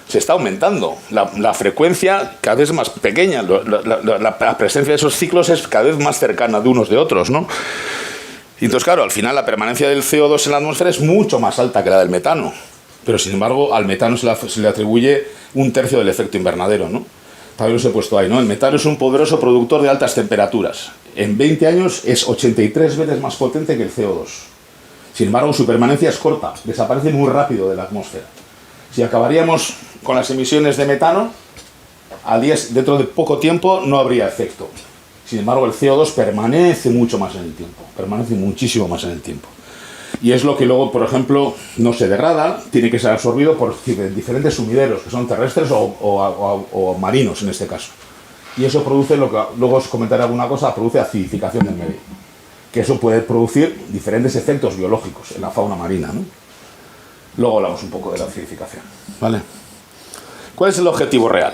se está aumentando. La frecuencia cada vez es más pequeña. La presencia de esos ciclos es cada vez más cercana de unos de otros, ¿no? Y entonces, claro, al final la permanencia del CO2 en la atmósfera es mucho más alta que la del metano. Pero, sin embargo, al metano se le atribuye 1/3 del efecto invernadero, ¿no? También os he puesto ahí, ¿no? El metano es un poderoso productor de altas temperaturas. En 20 años es 83 veces más potente que el CO2. Sin embargo, su permanencia es corta, desaparece muy rápido de la atmósfera. Si acabaríamos con las emisiones de metano, dentro de poco tiempo no habría efecto. Sin embargo, el CO2 permanece mucho más en el tiempo, permanece muchísimo más en el tiempo. Y es lo que luego, por ejemplo, no se degrada, tiene que ser absorbido por diferentes sumideros, que son terrestres o marinos en este caso. Y eso produce, lo que luego os comentaré alguna cosa, produce acidificación del medio. Que eso puede producir diferentes efectos biológicos en la fauna marina, ¿no? Luego hablamos un poco de la acidificación, ¿vale? ¿Cuál es el objetivo real?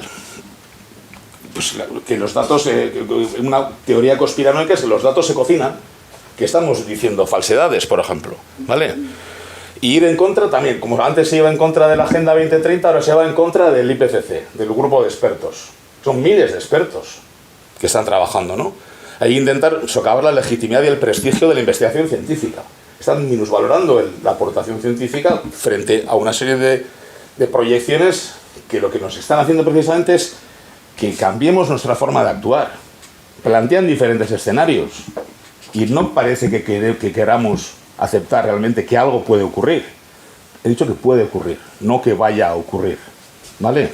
Pues que los datos, una teoría conspiranoica es que los datos se cocinan, que estamos diciendo falsedades, por ejemplo, ¿vale? Y ir en contra también, como antes se iba en contra de la Agenda 2030, ahora se va en contra del IPCC, del grupo de expertos. Son miles de expertos que están trabajando, ¿no? Ahí intentar socavar la legitimidad y el prestigio de la investigación científica. Están minusvalorando la aportación científica frente a una serie de proyecciones que lo que nos están haciendo precisamente es que cambiemos nuestra forma de actuar. Plantean diferentes escenarios y no parece que queramos aceptar realmente que algo puede ocurrir. He dicho que puede ocurrir, no que vaya a ocurrir, ¿vale?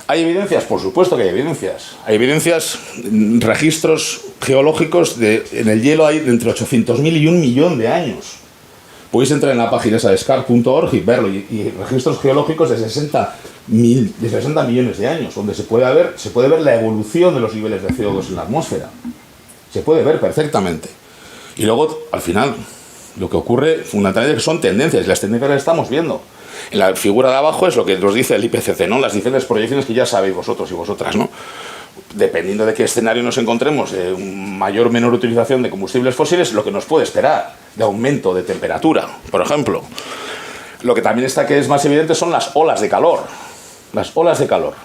¿Hay evidencias? Por supuesto que hay evidencias. Hay evidencias, registros geológicos, en el hielo hay de entre 800.000 y 1 millón de años. Podéis entrar en la página esa de scar.org y verlo, y registros geológicos de 60 millones de años, donde se puede ver la evolución de los niveles de CO2 en la atmósfera. Se puede ver perfectamente. Y luego, al final, lo que ocurre fundamentalmente son tendencias, y las tendencias las estamos viendo. En la figura de abajo es lo que nos dice el IPCC, ¿no? Las diferentes proyecciones que ya sabéis vosotros y vosotras, ¿no? Dependiendo de qué escenario nos encontremos, mayor o menor utilización de combustibles fósiles, lo que nos puede esperar de aumento de temperatura, por ejemplo. Lo que también está que es más evidente son las olas de calor. Las olas de calor.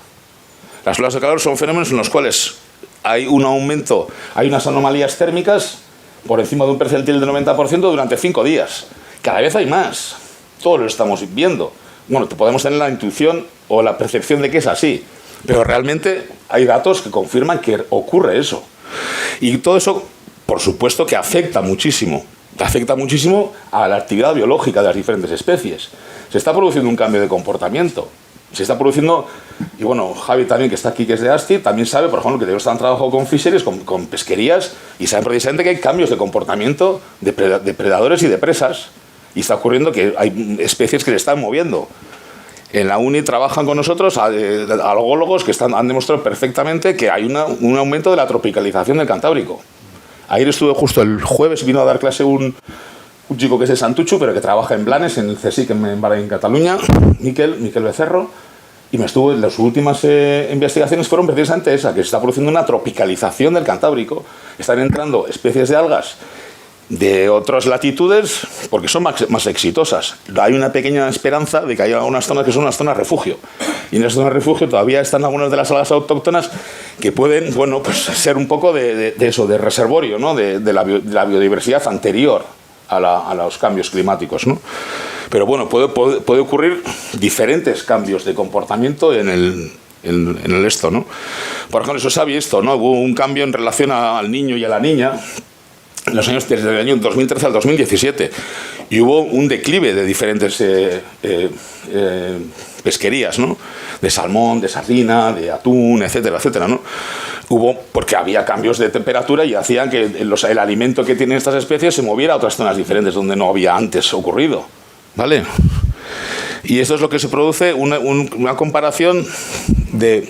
Las olas de calor son fenómenos en los cuales hay un aumento, hay unas anomalías térmicas por encima de un percentil del 90% durante 5 días. Cada vez hay más. Todos lo estamos viendo. Bueno, podemos tener la intuición o la percepción de que es así, pero realmente hay datos que confirman que ocurre eso. Y todo eso, por supuesto, que afecta muchísimo a la actividad biológica de las diferentes especies. Se está produciendo un cambio de comportamiento. Se está produciendo, y bueno, Javi también, que está aquí, que es de ASTI, también sabe, por ejemplo, que ellos están trabajando con fisheries, con pesquerías, y saben precisamente que hay cambios de comportamiento de predadores y de presas. Y está ocurriendo que hay especies que se están moviendo. En la uni trabajan con nosotros algólogos que han demostrado perfectamente que hay un aumento de la tropicalización del Cantábrico. Ayer estuve justo el jueves, vino a dar clase un chico que es de Santuchu, pero que trabaja en Blanes, en el CSIC en Cataluña, Miquel Becerro, y las últimas investigaciones fueron precisamente esa, que se está produciendo una tropicalización del Cantábrico. Están entrando especies de algas de otras latitudes porque son más exitosas. Hay una pequeña esperanza de que haya algunas zonas que son unas zonas refugio, y en esas zonas refugio todavía están algunas de las algas autóctonas que pueden, bueno, pues ser un poco de eso, de reservorio, ¿no? de la biodiversidad anterior a los cambios climáticos, ¿no? Pero bueno, puede ocurrir diferentes cambios de comportamiento en en el esto, ¿no? Por ejemplo, eso se ha visto, ¿no? Hubo un cambio en relación al niño y a la niña en los años desde el año 2013 al 2017 y hubo un declive de diferentes pesquerías, ¿no? De salmón, de sardina, de atún, etcétera, etcétera, ¿no? Hubo porque había cambios de temperatura y hacían que el alimento que tienen estas especies se moviera a otras zonas diferentes donde no había antes ocurrido, ¿vale? Y esto es lo que se produce, una comparación de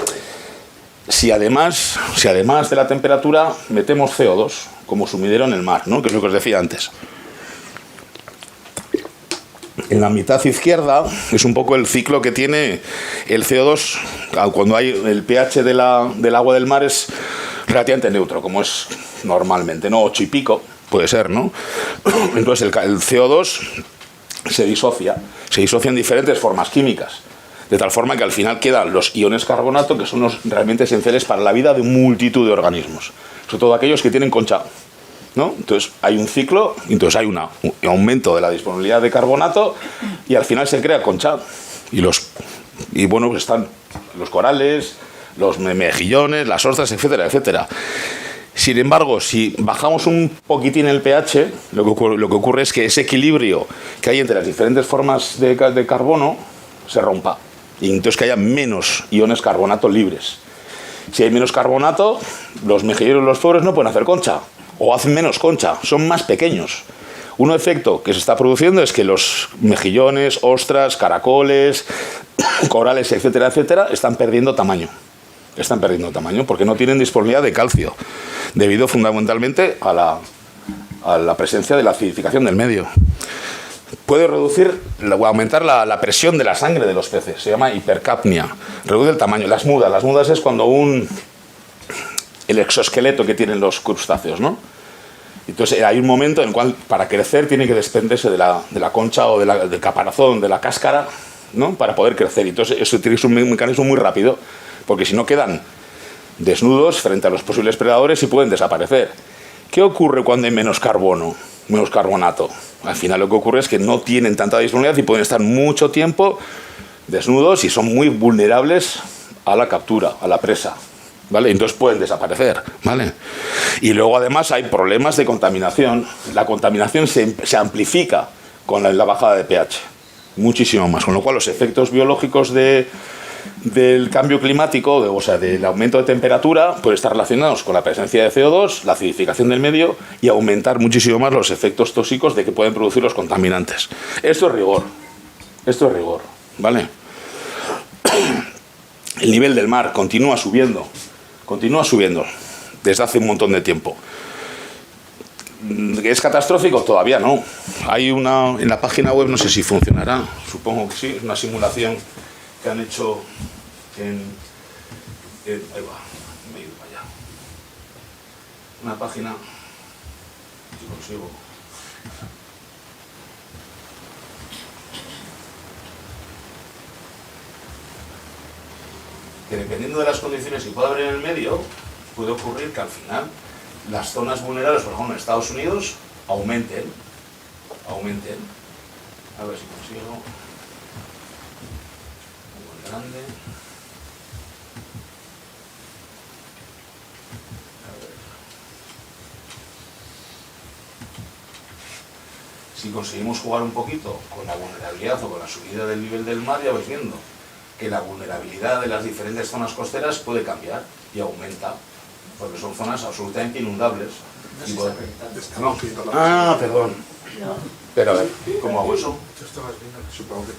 si además de la temperatura metemos CO2 como sumidero en el mar, ¿no? Que es lo que os decía antes. En la mitad izquierda es un poco el ciclo que tiene el CO2 cuando hay el pH del agua del mar es relativamente neutro, como es normalmente, ¿no? 8 y pico, puede ser, ¿no? Entonces el CO2 se disocia en diferentes formas químicas, de tal forma que al final quedan los iones carbonato, que son los realmente esenciales para la vida de multitud de organismos, sobre todo aquellos que tienen concha, ¿no? Entonces hay un ciclo, entonces hay un aumento de la disponibilidad de carbonato y al final se crea concha y bueno, pues están los corales, los mejillones, las ostras, etcétera, etcétera. Sin embargo, si bajamos un poquitín el pH, lo que ocurre es que ese equilibrio que hay entre las diferentes formas de carbono se rompa y entonces que haya menos iones carbonato libres. Si hay menos carbonato, los mejillones y los pobres no pueden hacer concha o hacen menos concha, son más pequeños. Un efecto que se está produciendo es que los mejillones, ostras, caracoles, corales, etcétera, etcétera, están perdiendo tamaño. Están perdiendo tamaño porque no tienen disponibilidad de calcio, debido fundamentalmente a la presencia de la acidificación del medio. Puede reducir o aumentar la presión de la sangre de los peces, se llama hipercapnia, reduce el tamaño. Las mudas es cuando el exoesqueleto que tienen los crustáceos, ¿no? Entonces hay un momento en el cual para crecer tiene que desprenderse de la concha o del caparazón, de la cáscara, ¿no? Para poder crecer. Entonces eso tiene un mecanismo muy rápido, porque si no quedan desnudos frente a los posibles predadores y pueden desaparecer. ¿Qué ocurre cuando hay menos carbono, menos carbonato? Al final lo que ocurre es que no tienen tanta disponibilidad y pueden estar mucho tiempo desnudos y son muy vulnerables a la captura, a la presa, ¿vale? Entonces pueden desaparecer, ¿vale? Y luego además hay problemas de contaminación. La contaminación se amplifica con la bajada de pH, muchísimo más, con lo cual los efectos biológicos del cambio climático, o sea, del aumento de temperatura, pueden estar relacionados con la presencia de CO2, la acidificación del medio y aumentar muchísimo más los efectos tóxicos de que pueden producir los contaminantes. Esto es rigor, ¿vale? El nivel del mar continúa subiendo desde hace un montón de tiempo. ¿Es catastrófico? Todavía no. Hay en la página web, no sé si funcionará, supongo que sí, es una simulación que han hecho ahí va, me he ido para allá. Una página, si consigo. Que dependiendo de las condiciones que pueda haber en el medio, puede ocurrir que al final las zonas vulnerables, por ejemplo en Estados Unidos, aumenten. A ver si consigo. Grande. A ver. Si conseguimos jugar un poquito con la vulnerabilidad o con la subida del nivel del mar, ya vais viendo que la vulnerabilidad de las diferentes zonas costeras puede cambiar y aumenta, porque son zonas absolutamente inundables. No. Ah, perdón. Pero a ver, ¿cómo hago eso?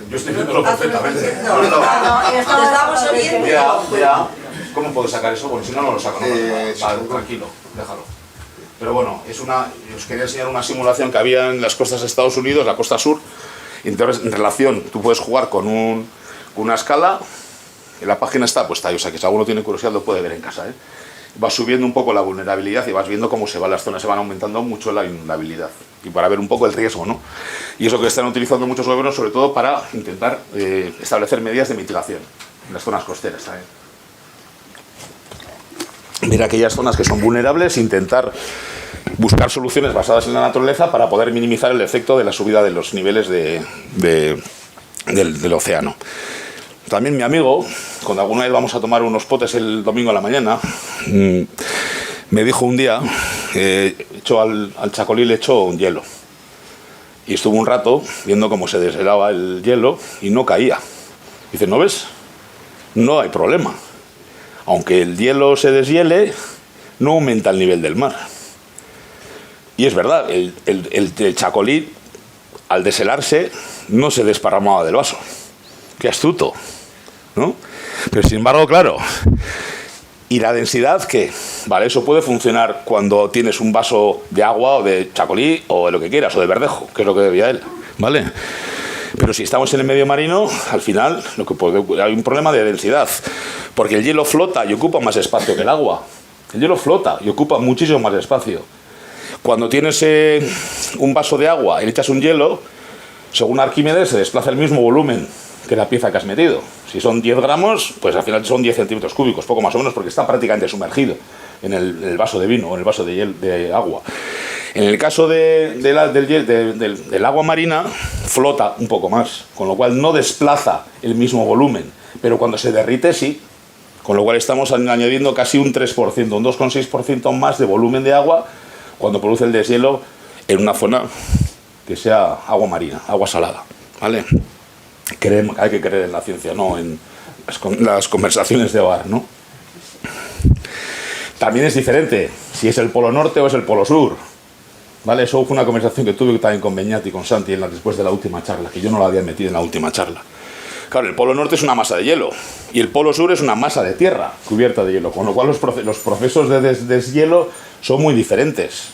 Yo estoy viéndolo perfectamente. No, estábamos oyendo. Ya. ¿Cómo puedo sacar eso? Porque si no, no lo saco. Vale, tranquilo, déjalo. Pero bueno, os quería enseñar una simulación que había en las costas de Estados Unidos, la costa sur. Entonces, en relación, tú puedes jugar con una escala. En la página está puesta, o sea que si alguno tiene curiosidad lo puede ver en casa, ¿eh? Vas subiendo un poco la vulnerabilidad y vas viendo cómo las zonas se van aumentando mucho la inundabilidad y para ver un poco el riesgo, ¿no? Y eso que están utilizando muchos gobiernos sobre todo para intentar establecer medidas de mitigación en las zonas costeras, ¿sabes? Ver aquellas zonas que son vulnerables, intentar buscar soluciones basadas en la naturaleza para poder minimizar el efecto de la subida de los niveles del océano. también mi amigo, cuando alguna vez vamos a tomar unos potes el domingo a la mañana, me dijo un día, echó al chacolí le echó un hielo. Y estuvo un rato viendo cómo se deshelaba el hielo y no caía. Dice, ¿no ves? No hay problema. Aunque el hielo se deshiele, no aumenta el nivel del mar. Y es verdad, el chacolí, al deshelarse, no se desparramaba del vaso. Qué astuto, ¿no? Pero sin embargo, claro, ¿y la densidad qué? Vale, eso puede funcionar cuando tienes un vaso de agua o de chacolí o de lo que quieras, o de verdejo, que es lo que debía él, ¿vale? Pero si estamos en el medio marino, al final hay un problema de densidad, porque el hielo flota y ocupa más espacio que el agua. El hielo flota y ocupa muchísimo más espacio. Cuando tienes un vaso de agua y le echas un hielo, según Arquímedes, se desplaza el mismo volumen que la pieza que has metido. Si son 10 gramos, pues al final son 10 centímetros cúbicos, poco más o menos, porque está prácticamente sumergido en el vaso de vino o en el vaso de agua. En el caso del agua marina, flota un poco más, con lo cual no desplaza el mismo volumen, pero cuando se derrite sí, con lo cual estamos añadiendo casi un 3%, un 2,6% más de volumen de agua cuando produce el deshielo en una zona que sea agua marina, agua salada, ¿vale? Hay que creer en la ciencia, no en las conversaciones de bar, ¿no? También es diferente si es el polo norte o es el polo sur, ¿vale? Eso fue una conversación que tuve también con Beñat y con Santi después de la última charla, que yo no la había metido en la última charla. Claro, el polo norte es una masa de hielo y el polo sur es una masa de tierra cubierta de hielo, con lo cual los procesos de deshielo son muy diferentes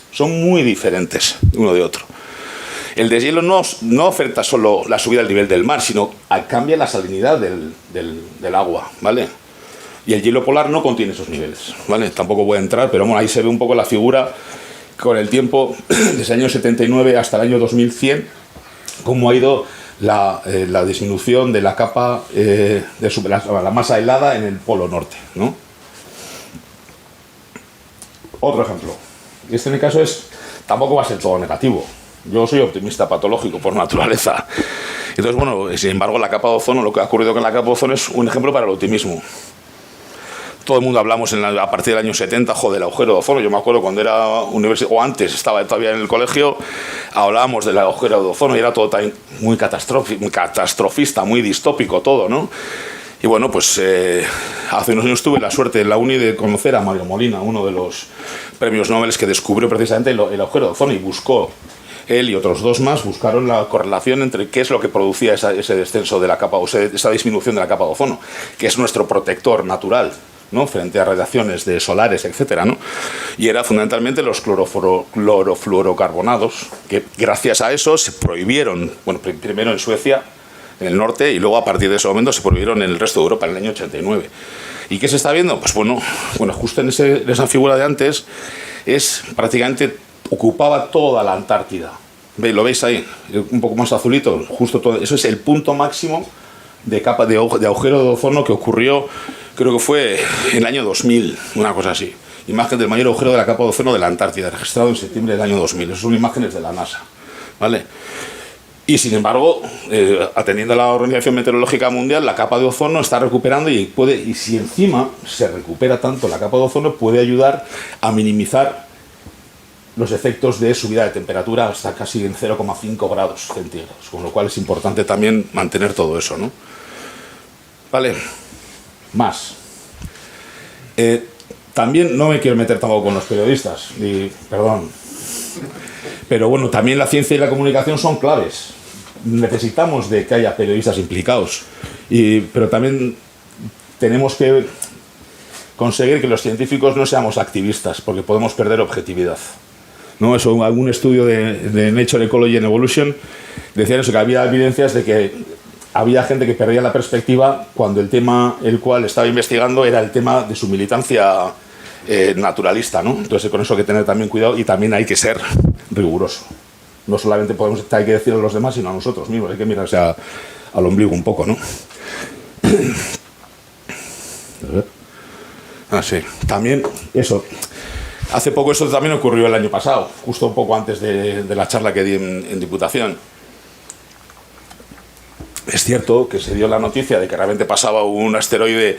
uno de otro. El deshielo no afecta solo la subida del nivel del mar, sino cambia la salinidad del agua, ¿vale? Y el hielo polar no contiene esos niveles, ¿vale? Tampoco voy a entrar, pero bueno, ahí se ve un poco la figura con el tiempo, desde el año 79 hasta el año 2100, cómo ha ido la disminución de la capa de la masa helada en el polo norte, ¿no? Otro ejemplo. Este en el caso tampoco va a ser todo negativo. Yo soy optimista patológico por naturaleza. Entonces, bueno, sin embargo, la capa de ozono, lo que ha ocurrido con la capa de ozono es un ejemplo para el optimismo. Todo el mundo hablamos a partir del año 70, del agujero de ozono. Yo me acuerdo cuando era universitario, o antes estaba todavía en el colegio, hablábamos del agujero de ozono y era todo también muy catastrofista, muy distópico todo, ¿no? Y bueno, pues hace unos años tuve la suerte en la uni de conocer a Mario Molina, uno de los premios Nobel que descubrió precisamente el agujero de ozono y buscó. Él y otros dos más buscaron la correlación entre qué es lo que producía ese descenso de la capa, o esa disminución de la capa de ozono, que es nuestro protector natural, ¿no? Frente a radiaciones de solares, etcétera, ¿no? Y era fundamentalmente los clorofluorocarbonados, que gracias a eso se prohibieron, bueno, primero en Suecia, en el norte, y luego a partir de ese momento se prohibieron en el resto de Europa en el año 89. ¿Y qué se está viendo? Pues bueno, justo en esa figura de antes prácticamente ocupaba toda la Antártida. ¿Lo veis ahí? Un poco más azulito, justo todo. Eso es el punto máximo de capa de agujero de ozono que ocurrió, creo que fue en el año 2000, una cosa así. Imagen del mayor agujero de la capa de ozono de la Antártida, registrado en septiembre del año 2000. Esas son imágenes de la NASA, ¿vale? Y sin embargo, atendiendo a la Organización Meteorológica Mundial, la capa de ozono está recuperando y si encima se recupera tanto la capa de ozono, puede ayudar a minimizar los efectos de subida de temperatura hasta casi en 0,5 grados centígrados, con lo cual es importante también mantener todo eso, ¿no? Vale, más. También no me quiero meter tampoco con los periodistas, perdón, pero bueno, también la ciencia y la comunicación son claves. Necesitamos de que haya periodistas implicados, pero también tenemos que conseguir que los científicos no seamos activistas, porque podemos perder objetividad. ¿No? Eso, algún estudio de Nature Ecology and Evolution decían eso, que había evidencias de que había gente que perdía la perspectiva cuando el tema el cual estaba investigando era el tema de su militancia naturalista, ¿no? Entonces con eso hay que tener también cuidado y también hay que ser riguroso. No solamente hay que decirlo a los demás, sino a nosotros mismos. Hay que mirarse al ombligo un poco, ¿no? Sí. También eso. Hace poco esto también ocurrió el año pasado, justo un poco antes de la charla que di en Diputación. es cierto que se dio la noticia de que realmente pasaba un asteroide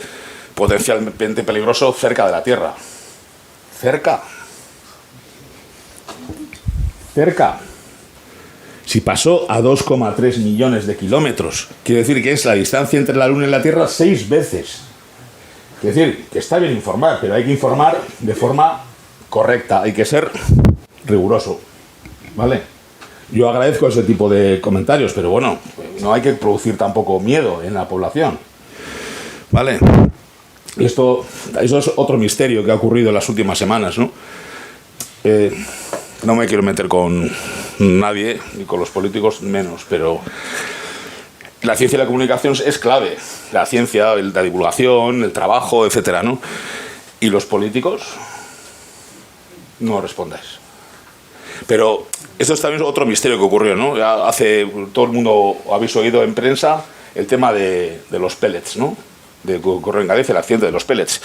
potencialmente peligroso cerca de la Tierra. Cerca. Cerca. Si pasó a 2,3 millones de kilómetros, quiere decir que es la distancia entre la Luna y la Tierra 6 veces. Quiere decir que está bien informar, pero hay que informar de forma correcta, hay que ser riguroso, ¿vale? Yo agradezco ese tipo de comentarios, pero bueno, no hay que producir tampoco miedo en la población, ¿vale? Eso es otro misterio que ha ocurrido en las últimas semanas, ¿no? No me quiero meter con nadie, ni con los políticos menos, pero la ciencia y la comunicación es clave. La ciencia, la divulgación, el trabajo, etcétera, ¿no? Y los políticos no respondáis. Pero esto es también otro misterio que ocurrió, ¿no? Ya todo el mundo habéis oído en prensa el tema de los pellets, ¿no? De que ocurrió en Galicia, el accidente de los pellets.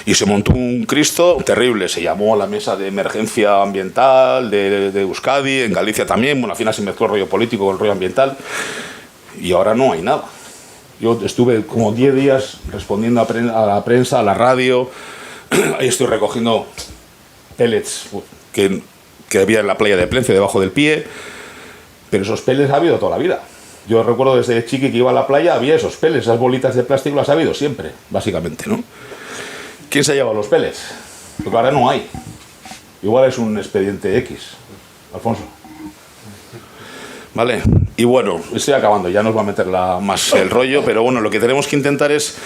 Y se montó un Cristo terrible, se llamó a la mesa de emergencia ambiental de Euskadi, en Galicia también, bueno, al final se mezcló el rollo político con el rollo ambiental, y ahora no hay nada. Yo estuve como 10 días respondiendo a la prensa, a la radio, ahí estoy recogiendo pellets que había en la playa de Plencio, debajo del pie, pero esos pellets ha habido toda la vida. Yo recuerdo desde chiqui que iba a la playa, había esos pellets, esas bolitas de plástico las ha habido siempre, básicamente, ¿no? ¿Quién se ha llevado los pellets? Porque ahora no hay. Igual es un expediente X, Alfonso. Vale, y bueno, estoy acabando, ya nos va a meter más el rollo, pero bueno, lo que tenemos que intentar es...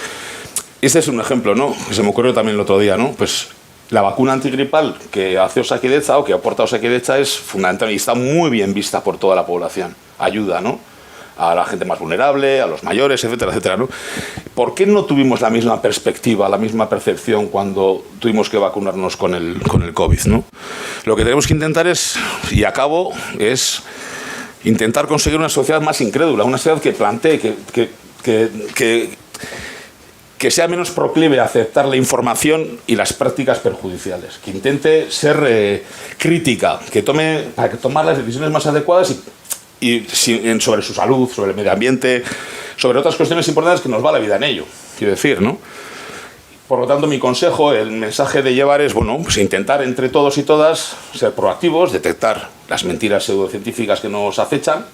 Este es un ejemplo, ¿no? Que se me ocurrió también el otro día, ¿no? Pues la vacuna antigripal que hace Osakidetza o que aporta Osakidetza es fundamental y está muy bien vista por toda la población. Ayuda, ¿no? A la gente más vulnerable, a los mayores, etcétera, etcétera, ¿no? ¿Por qué no tuvimos la misma perspectiva, la misma percepción cuando tuvimos que vacunarnos con el COVID, ¿no? Lo que tenemos que intentar es, y acabo, es intentar conseguir una sociedad más incrédula, una sociedad que plantee, que sea menos proclive a aceptar la información y las prácticas perjudiciales, que intente ser crítica, para tomar las decisiones más adecuadas sobre su salud, sobre el medio ambiente, sobre otras cuestiones importantes que nos va la vida en ello, quiero decir, ¿no? Por lo tanto, mi consejo, el mensaje de llevar es, bueno, pues intentar entre todos y todas ser proactivos, detectar las mentiras pseudocientíficas que nos acechan,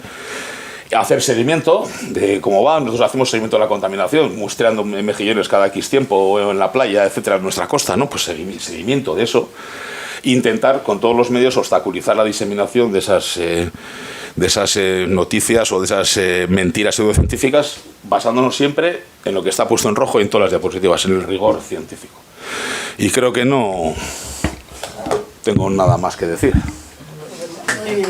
hacer seguimiento de cómo va. Nosotros hacemos seguimiento de la contaminación, muestreando mejillones cada X tiempo o en la playa, etcétera, en nuestra costa, ¿no? Pues seguimiento de eso. Intentar con todos los medios obstaculizar la diseminación de esas noticias o de esas mentiras pseudocientíficas, basándonos siempre en lo que está puesto en rojo y en todas las diapositivas, en el rigor científico. Y creo que no tengo nada más que decir. Muy bien.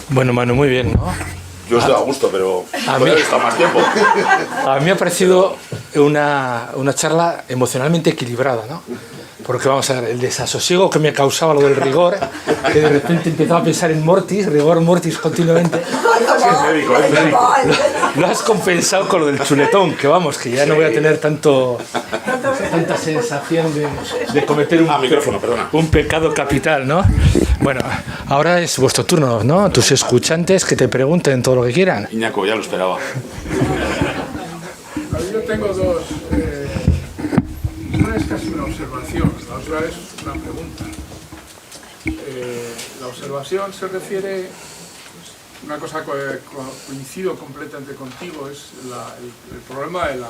Bueno, Manu, muy bien, ¿no? Yo estoy a gusto, pero podría haber estado más tiempo. A mí me ha parecido una charla emocionalmente equilibrada, ¿no? Porque vamos a ver, el desasosiego que me causaba lo del rigor, que de repente empezaba a pensar en mortis, rigor mortis continuamente. Es médico. Lo has compensado con lo del chuletón, que vamos, que ya no voy a tener tanta sensación de cometer un pecado capital, ¿no? Bueno, ahora es vuestro turno, ¿no? Tus escuchantes que te pregunten todo lo que quieran. Iñaco, ya lo esperaba. Yo tengo dos. Una es casi una observación, la otra es una pregunta. La observación se refiere, una cosa que coincido completamente contigo, es el problema del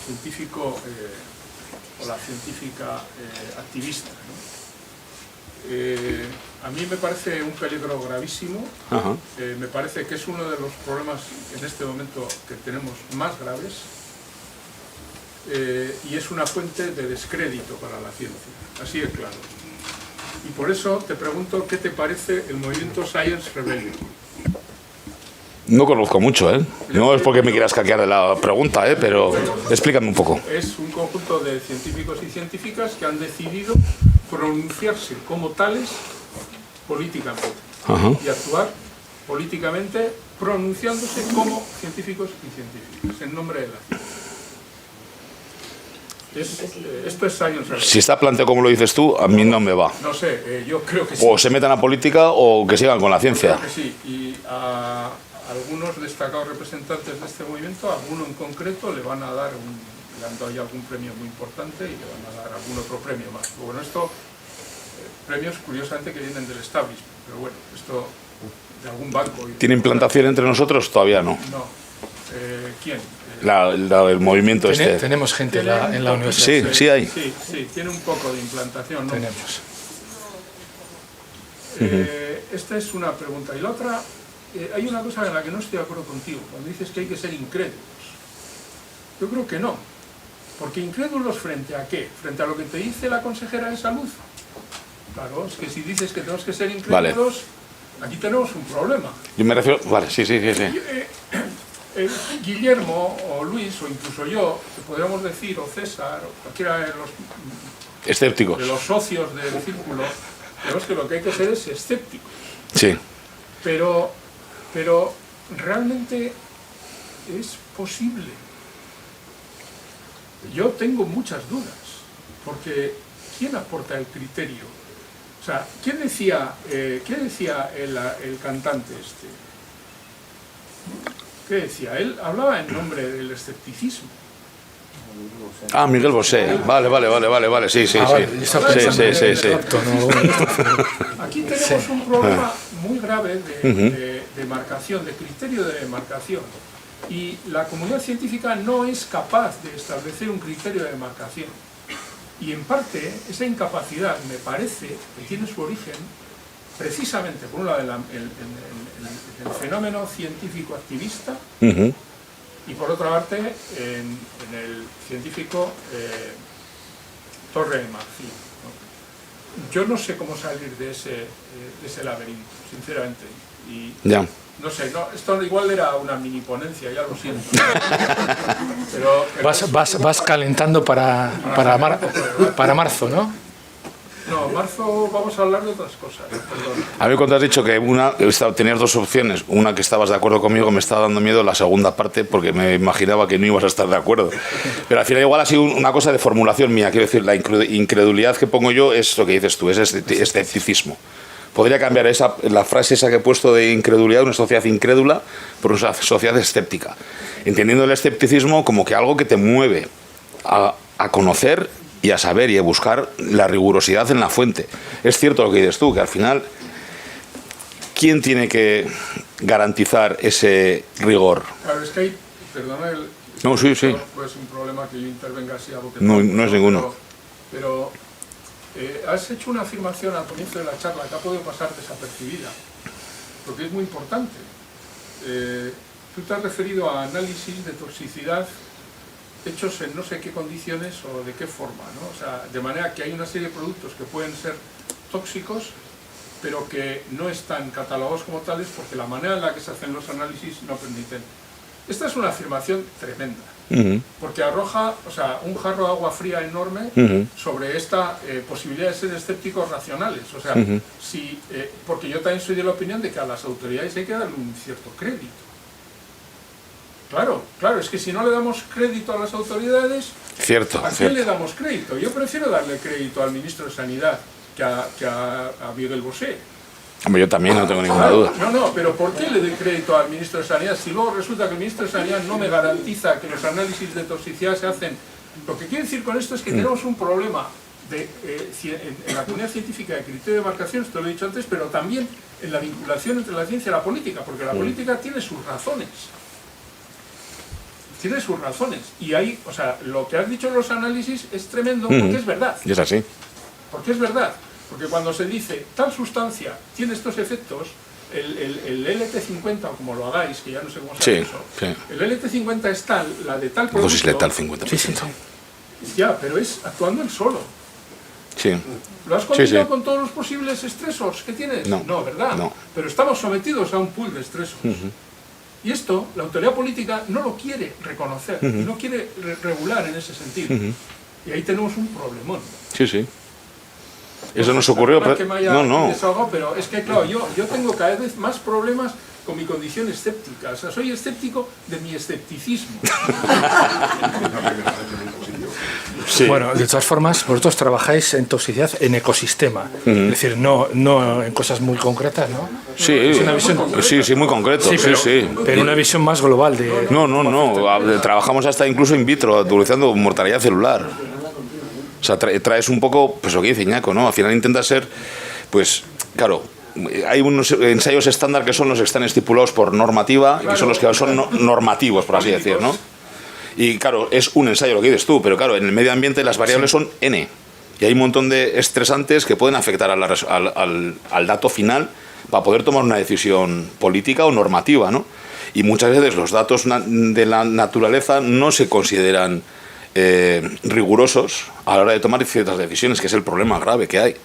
científico o la científica activista, ¿no? A mí me parece un peligro gravísimo. Me parece que es uno de los problemas en este momento que tenemos más graves. Y es una fuente de descrédito para la ciencia, así de claro. Y por eso te pregunto, ¿qué te parece el movimiento Science Rebellion? No conozco mucho, ¿eh? No es porque me quieras caquear de la pregunta, ¿eh? Pero explícame un poco. Es un conjunto de científicos y científicas que han decidido pronunciarse como tales políticamente. Y actuar políticamente pronunciándose como científicos y científicas en nombre de la ciencia. Esto es science. Si está planteado como lo dices tú, a mí no me va. No sé, yo creo que sí. O se metan a política o que sigan con la ciencia. Creo que sí. Y a algunos destacados representantes de este movimiento, a alguno en concreto, le van a dar le han dado ya algún premio muy importante y le van a dar algún otro premio más. Bueno, esto, premios curiosamente que vienen del establishment, pero bueno, esto de algún banco. ¿Tiene implantación entre nosotros? Todavía no. No. ¿Quién? El movimiento este. Tenemos gente en la universidad. Sí, sí hay. Sí, tiene un poco de implantación, ¿no? Tenemos. Esta es una pregunta. Y la otra, hay una cosa en la que no estoy de acuerdo contigo, cuando dices que hay que ser incrédulos. Yo creo que no. Porque incrédulos ¿frente a qué? ¿Frente a lo que te dice la consejera de salud? Claro, es que si dices que tenemos que ser incrédulos, aquí tenemos un problema. Yo me refiero... Vale, sí. Guillermo o Luis o incluso yo, que podríamos decir, o César, o cualquiera de los escépticos, de los socios del círculo, tenemos que lo que hay que ser es escéptico. Sí. Pero realmente es posible. Yo tengo muchas dudas, porque ¿quién aporta el criterio? O sea, ¿qué decía el cantante este? ¿Qué decía? Él hablaba en nombre del escepticismo. Ah, Miguel Bosé. Vale. Sí. Sí. Aquí tenemos un problema muy grave de marcación, de criterio de demarcación. Y la comunidad científica no es capaz de establecer un criterio de demarcación. Y en parte, esa incapacidad me parece que tiene su origen precisamente, por un lado, en el fenómeno científico activista, y por otra parte, en el científico Torre de Marfil, ¿no? Yo no sé cómo salir de ese laberinto, sinceramente. Y ya. No sé, esto igual era una mini ponencia, ya lo siento. Pero vas calentando para marzo, ¿no? No, marzo vamos a hablar de otras cosas. Perdón. A mí cuando has dicho que tenías dos opciones, una que estabas de acuerdo conmigo, me estaba dando miedo la segunda parte porque me imaginaba que no ibas a estar de acuerdo. Pero al final igual ha sido una cosa de formulación mía. Quiero decir, la incredulidad que pongo yo es lo que dices tú, es escepticismo. Podría cambiar la frase esa que he puesto de incredulidad, una sociedad incrédula, por una sociedad escéptica. Entendiendo el escepticismo como que algo que te mueve a conocer y a saber y a buscar la rigurosidad en la fuente. Es cierto lo que dices tú, que al final, ¿quién tiene que garantizar ese rigor? Claro, es que hay, perdona, no, sí. Pues es un problema que yo intervenga así algo que no es ninguno. Pero has hecho una afirmación al comienzo de la charla que ha podido pasar desapercibida, porque es muy importante. Tú te has referido a análisis de toxicidad hechos en no sé qué condiciones o de qué forma, ¿no? O sea, de manera que hay una serie de productos que pueden ser tóxicos, pero que no están catalogados como tales porque la manera en la que se hacen los análisis no permiten. Esta es una afirmación tremenda, porque arroja, o sea, un jarro de agua fría enorme sobre esta posibilidad de ser escépticos racionales. O sea, porque yo también soy de la opinión de que a las autoridades hay que darle un cierto crédito. Claro, es que si no le damos crédito a las autoridades, ¿a quién le damos crédito? Yo prefiero darle crédito al ministro de Sanidad que a Miguel Bosé. Hombre, yo también no tengo ninguna duda. No, pero ¿por qué le doy crédito al ministro de Sanidad si luego resulta que el ministro de Sanidad no me garantiza que los análisis de toxicidad se hacen? Lo que quiero decir con esto es que tenemos un problema en la comunidad científica de criterio de marcación, esto lo he dicho antes, pero también en la vinculación entre la ciencia y la política, porque la política tiene sus razones. Tiene sus razones. Y ahí, o sea, lo que has dicho en los análisis es tremendo porque es verdad. Y es así. Porque es verdad. Porque cuando se dice tal sustancia tiene estos efectos, el LT50, o como lo hagáis, que ya no sé cómo se llama eso, el LT50 es tal, la de tal producto... Dosis letal 50%. Sí. Ya, pero es actuando él solo. Sí. ¿Lo has combinado con todos los posibles estresos que tienes? No, ¿verdad? No. Pero estamos sometidos a un pool de estresos. Y esto, la autoridad política no lo quiere reconocer, no quiere regular en ese sentido. Y ahí tenemos un problemón. Sí. Eso nos ocurrió... No. Pero es que, claro, yo tengo cada vez más problemas con mi condición escéptica. O sea, soy escéptico de mi escepticismo. Sí. Bueno, de todas formas, vosotros trabajáis en toxicidad en ecosistema, es decir, no en cosas muy concretas, ¿no? Sí, Es una visión... sí, muy concreto. Sí, pero, sí. pero una visión más global de... No. Trabajamos hasta incluso in vitro, utilizando mortalidad celular. O sea, traes un poco, pues lo que dice Iñaco, ¿no? Al final intentas ser, pues, claro, hay unos ensayos estándar que son los que están estipulados por normativa y que son los que son normativos, por así decir, ¿no? Y claro, es un ensayo lo que dices tú, pero claro, en el medio ambiente las variables son N. Y hay un montón de estresantes que pueden afectar al dato final para poder tomar una decisión política o normativa, ¿no? Y muchas veces los datos de la naturaleza no se consideran rigurosos a la hora de tomar ciertas decisiones, que es el problema grave que hay.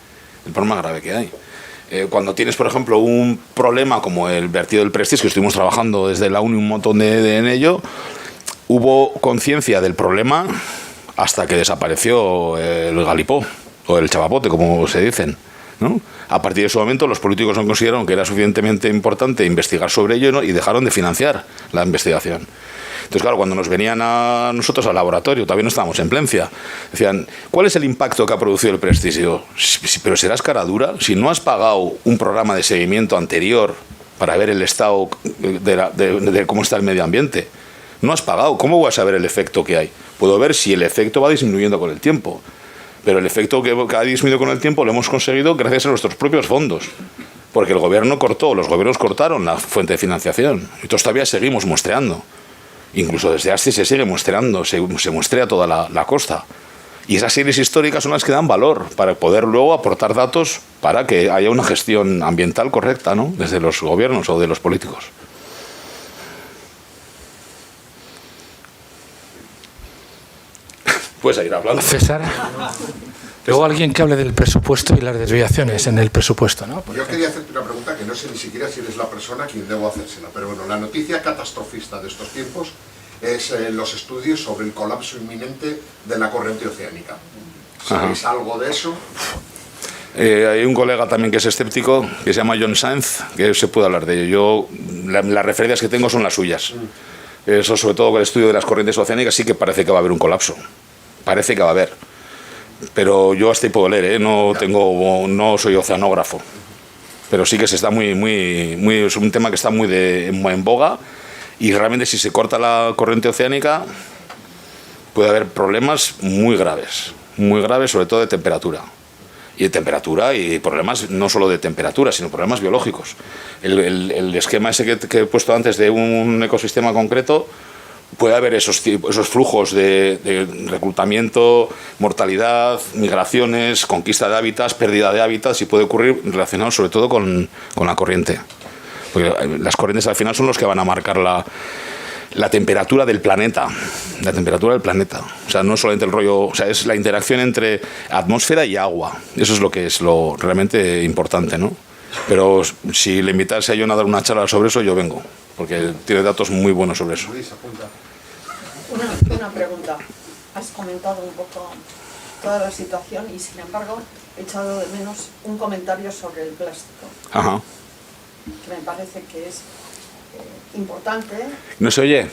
Cuando tienes, por ejemplo, un problema como el vertido del Prestige, que estuvimos trabajando desde la UNI un montón en ello, hubo conciencia del problema hasta que desapareció el galipó, o el chavapote, como se dicen, ¿no? A partir de ese momento los políticos no consideraron que era suficientemente importante investigar sobre ello, ¿no? Y dejaron de financiar la investigación. Entonces, claro, cuando nos venían a nosotros al laboratorio, todavía no estábamos en Plencia, decían, ¿cuál es el impacto que ha producido el Prestige? Y yo, pero serás cara dura, si no has pagado un programa de seguimiento anterior para ver el estado de cómo está el medio ambiente. No has pagado, ¿cómo voy a saber el efecto que hay? Puedo ver si el efecto va disminuyendo con el tiempo, pero el efecto que ha disminuido con el tiempo lo hemos conseguido gracias a nuestros propios fondos, porque los gobiernos cortaron la fuente de financiación, y todavía seguimos muestreando. Incluso desde Asti se sigue muestreando, se muestrea toda la costa. Y esas series históricas son las que dan valor para poder luego aportar datos para que haya una gestión ambiental correcta, ¿no? Desde los gobiernos o de los políticos. Puedes seguir hablando. César. Luego alguien que hable del presupuesto y las desviaciones en el presupuesto, ¿no? Yo quería hacerte una pregunta que no sé ni siquiera si eres la persona a quien debo hacérsela, pero bueno, la noticia catastrofista de estos tiempos es los estudios sobre el colapso inminente de la corriente oceánica. ¿Sabéis algo de eso? Hay un colega también que es escéptico, que se llama John Sainz, que se puede hablar de ello. Las referencias que tengo son las suyas. Eso, sobre todo con el estudio de las corrientes oceánicas, sí que parece que va a haber un colapso. Parece que va a haber. Pero yo hasta ahí puedo leer, no soy oceanógrafo. Pero sí que se está es un tema que está muy en boga, y realmente si se corta la corriente oceánica puede haber problemas muy graves, sobre todo de temperatura. Y problemas no solo de temperatura, sino problemas biológicos. El esquema ese que he puesto antes de un ecosistema concreto, puede haber esos flujos de reclutamiento, mortalidad, migraciones, conquista de hábitats, pérdida de hábitats, y puede ocurrir relacionado sobre todo con la corriente. Porque las corrientes al final son los que van a marcar la temperatura del planeta. La temperatura del planeta. O sea, no solamente el rollo, o sea, es la interacción entre atmósfera y agua. Eso es lo que es lo realmente importante, ¿no? Pero si le invitase a John a dar una charla sobre eso, yo vengo, porque tiene datos muy buenos sobre eso. Una pregunta. Has comentado un poco toda la situación y, sin embargo, he echado de menos un comentario sobre el plástico. Ajá. Que me parece que es importante. ¿No se oye?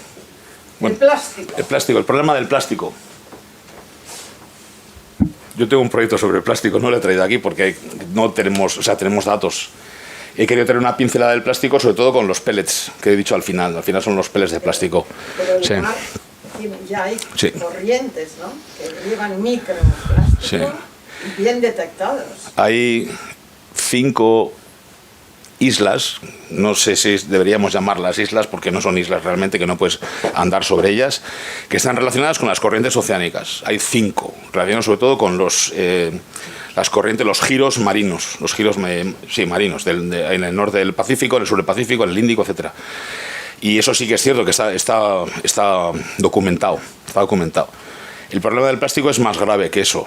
Bueno, el plástico. el problema del plástico. Yo tengo un proyecto sobre el plástico, no lo he traído aquí porque no tenemos, tenemos datos. He querido tener una pincelada del plástico, sobre todo con los pellets, que he dicho al final. Al final son los pellets de plástico. Pero sí. Ya hay sí. corrientes, ¿no?, que llevan microplástico, sí. bien detectados. Hay 5 islas, no sé si deberíamos llamarlas islas porque no son islas realmente, que no puedes andar sobre ellas, que están relacionadas con las corrientes oceánicas. Hay 5, relacionadas sobre todo con las corrientes, los giros marinos, marinos, en el norte del Pacífico, en el sur del Pacífico, en el Índico, etcétera. Y eso sí que es cierto, que está documentado. El problema del plástico es más grave que eso.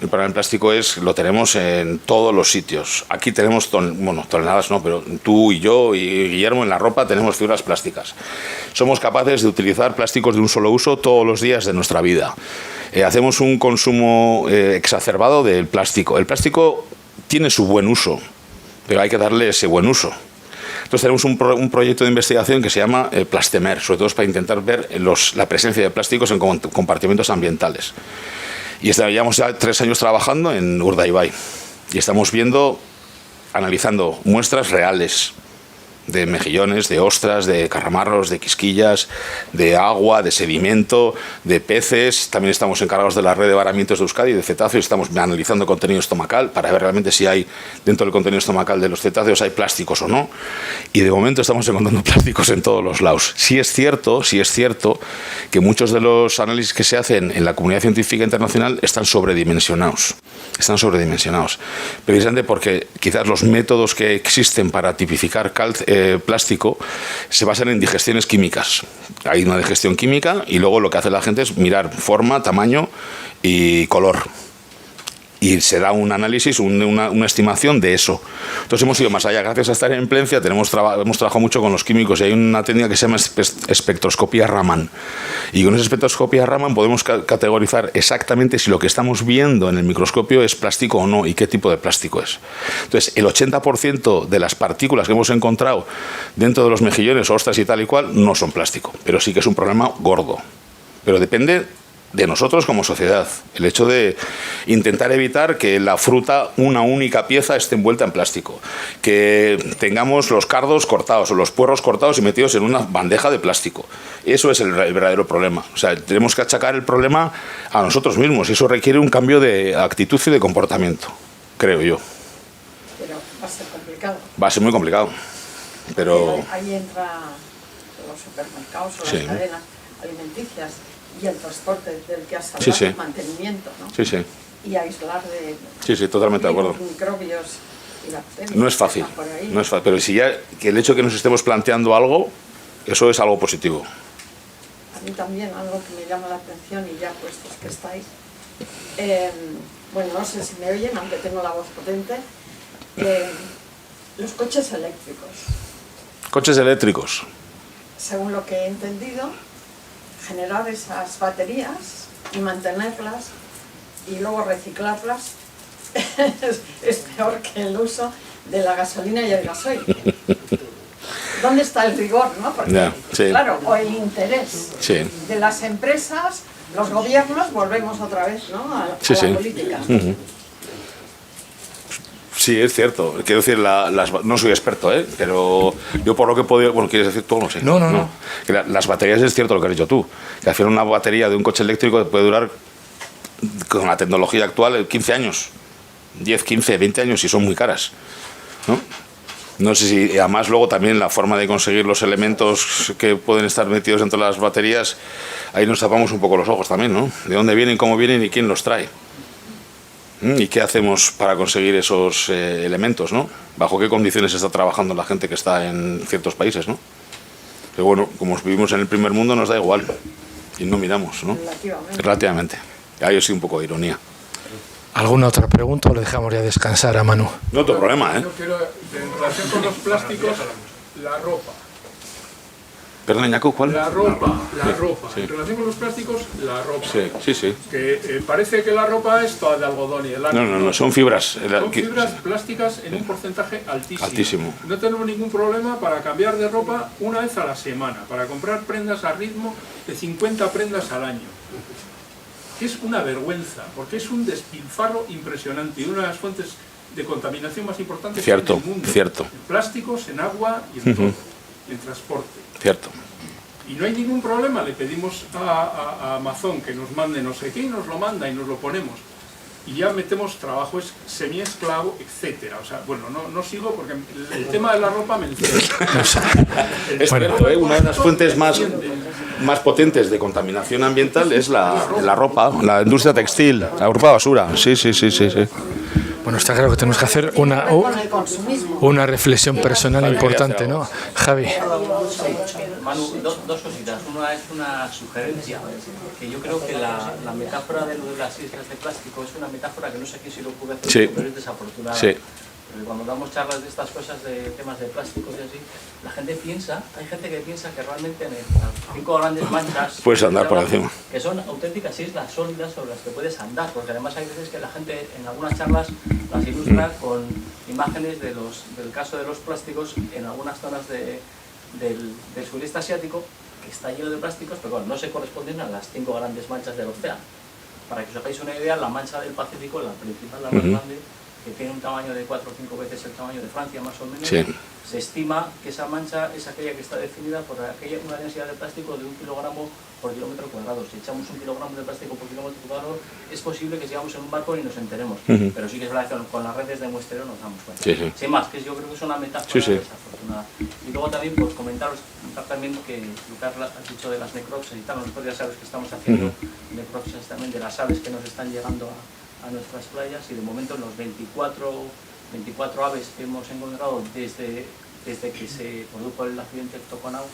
El problema del plástico lo tenemos en todos los sitios. Aquí tenemos, toneladas no, pero tú y yo y Guillermo en la ropa tenemos fibras plásticas. Somos capaces de utilizar plásticos de un solo uso todos los días de nuestra vida. Hacemos un consumo exacerbado del plástico. El plástico tiene su buen uso, pero hay que darle ese buen uso. Entonces tenemos un proyecto de investigación que se llama Plastemer, sobre todo para intentar ver la presencia de plásticos en compartimentos ambientales. Y llevamos ya 3 años trabajando en Urdaibai y estamos analizando muestras reales de mejillones, de ostras, de carramarros, de quisquillas, de agua, de sedimento, de peces. También estamos encargados de la red de varamientos de Euskadi, de cetáceos. Estamos analizando contenido estomacal para ver realmente si hay dentro del contenido estomacal de los cetáceos hay plásticos o no. Y de momento estamos encontrando plásticos en todos los lados. Sí es cierto que muchos de los análisis que se hacen en la comunidad científica internacional están sobredimensionados. Precisamente porque quizás los métodos que existen para tipificar plástico se basan en digestiones químicas. Hay una digestión química y luego lo que hace la gente es mirar forma, tamaño y color. Y se da un análisis, una estimación de eso. Entonces hemos ido más allá. Gracias a estar en Plencia hemos trabajado mucho con los químicos y hay una técnica que se llama espectroscopía Raman. Y con esa espectroscopía Raman podemos categorizar exactamente si lo que estamos viendo en el microscopio es plástico o no y qué tipo de plástico es. Entonces el 80% de las partículas que hemos encontrado dentro de los mejillones, ostras y tal y cual no son plástico, pero sí que es un problema gordo. Pero depende de nosotros como sociedad, el hecho de intentar evitar que la fruta, una única pieza, esté envuelta en plástico, que tengamos los cardos cortados o los puerros cortados y metidos en una bandeja de plástico. Eso es el verdadero problema. O sea, tenemos que achacar el problema a nosotros mismos y eso requiere un cambio de actitud y de comportamiento, creo yo. Pero va a ser complicado. Va a ser muy complicado, pero Ahí entra los supermercados o las cadenas alimenticias y el transporte del que has hablado, el mantenimiento, ¿no? Sí. Y aislar de totalmente de acuerdo. Microbios y bacterias. No es fácil, pero si ya que el hecho de que nos estemos planteando algo, eso es algo positivo. A mí también algo que me llama la atención y ya puestos que estáis, bueno, no sé si me oyen, aunque tengo la voz potente, los coches eléctricos. Coches eléctricos. Según lo que he entendido, generar esas baterías y mantenerlas y luego reciclarlas es peor que el uso de la gasolina y el gasoil. ¿Dónde está el rigor, no? Porque, claro, o el interés de las empresas, los gobiernos, volvemos otra vez, ¿no? a la política. Sí, es cierto. Quiero decir, no soy experto, pero yo por lo que he podido... Bueno, ¿quieres decir tú? No sé. No. Que las baterías es cierto lo que has dicho tú. Que al final una batería de un coche eléctrico puede durar, con la tecnología actual, 15 años. 10, 15, 20 años y son muy caras. No sé si... Además, luego también la forma de conseguir los elementos que pueden estar metidos dentro de las baterías, ahí nos tapamos un poco los ojos también, ¿no? De dónde vienen, cómo vienen y quién los trae. ¿Y qué hacemos para conseguir esos elementos, ¿no? ¿Bajo qué condiciones está trabajando la gente que está en ciertos países, ¿no? Pero bueno, como vivimos en el primer mundo nos da igual y no miramos, ¿no? Relativamente. Ahí ha sido un poco de ironía. ¿Alguna otra pregunta o le dejamos ya descansar a Manu? No otro problema, Yo quiero, en relación con los plásticos, la ropa. Perdón, Ñaco, ¿cuál? La ropa. En relación con los plásticos, la ropa. Sí. Que parece que la ropa es toda de algodón y de lana. No, son fibras. Son fibras plásticas en un porcentaje altísimo. No tenemos ningún problema para cambiar de ropa una vez a la semana, para comprar prendas a ritmo de 50 prendas al año. Que es una vergüenza, porque es un despilfarro impresionante y una de las fuentes de contaminación más importantes del mundo. Cierto. En plásticos, en agua y en todo, en transporte. Cierto. Y no hay ningún problema, le pedimos a Amazon que nos mande no sé qué y nos lo manda y nos lo ponemos. Y ya metemos trabajo, es semi-esclavo, etcétera. O sea, bueno, no sigo porque el tema de la ropa me encierra. Es cierto, una de las fuentes más potentes de contaminación ambiental es la ropa, la industria textil, la ropa basura. Sí. Bueno, está claro que tenemos que hacer una reflexión personal importante, ¿no? Javi. Manu, dos cositas. Una es una sugerencia, que yo creo que la metáfora de lo de las islas de plástico es una metáfora que no sé quién se lo puede hacer, pero es desafortunada. Porque cuando damos charlas de estas cosas, de temas de plásticos y así, la gente piensa, hay gente que piensa que realmente en las 5 grandes manchas puedes andar por encima, que son auténticas islas sólidas sobre las que puedes andar, porque además hay veces que la gente en algunas charlas las ilustra con imágenes del caso de los plásticos en algunas zonas del sureste asiático, que está lleno de plásticos, pero bueno, no se corresponden a las 5 grandes manchas del océano. Para que os hagáis una idea, la mancha del Pacífico, la principal, la más grande, que tiene un tamaño de 4 o 5 veces el tamaño de Francia, más o menos, se estima que esa mancha es aquella que está definida por una densidad de plástico de 1 kilogramo por kilómetro cuadrado. Si echamos 1 kilogramo de plástico por kilómetro cuadrado, es posible que sigamos en un barco y nos enteremos. Pero sí que es verdad que con las redes de muestreo nos damos cuenta. Sin más, que yo creo que es una metáfora desafortunada. Y luego también, pues comentaros también que lo que has dicho de las necropsias y tal, nosotros ya sabes que estamos haciendo necropsias también de las aves que nos están llegando a nuestras playas, y de momento en los 24 aves que hemos encontrado desde que se produjo el accidente de Toconau,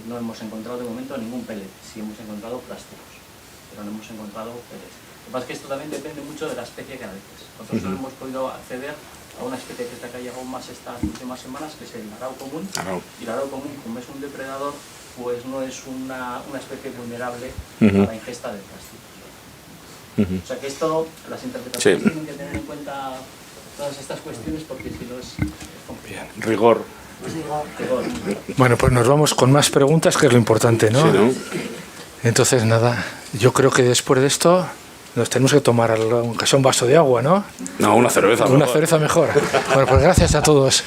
no hemos encontrado de momento ningún pellet. Sí hemos encontrado plásticos, pero no hemos encontrado pellets. Lo que pasa es que esto también depende mucho de la especie que analices. Nosotros solo hemos podido acceder a una especie que es la que ha llegado más estas últimas semanas, que es el arao común. Y el arao común, como es un depredador, pues no es una especie vulnerable a la ingesta de plásticos. O sea que esto, las interpretaciones tienen que tener en cuenta todas estas cuestiones, porque si no es complicado. Rigor. Bueno, pues nos vamos con más preguntas, que es lo importante, ¿no? Sí, ¿no? Entonces, nada, yo creo que después de esto nos tenemos que tomar, aunque sea un vaso de agua, ¿no? No, una cerveza. Una cerveza mejor. Bueno, pues gracias a todos.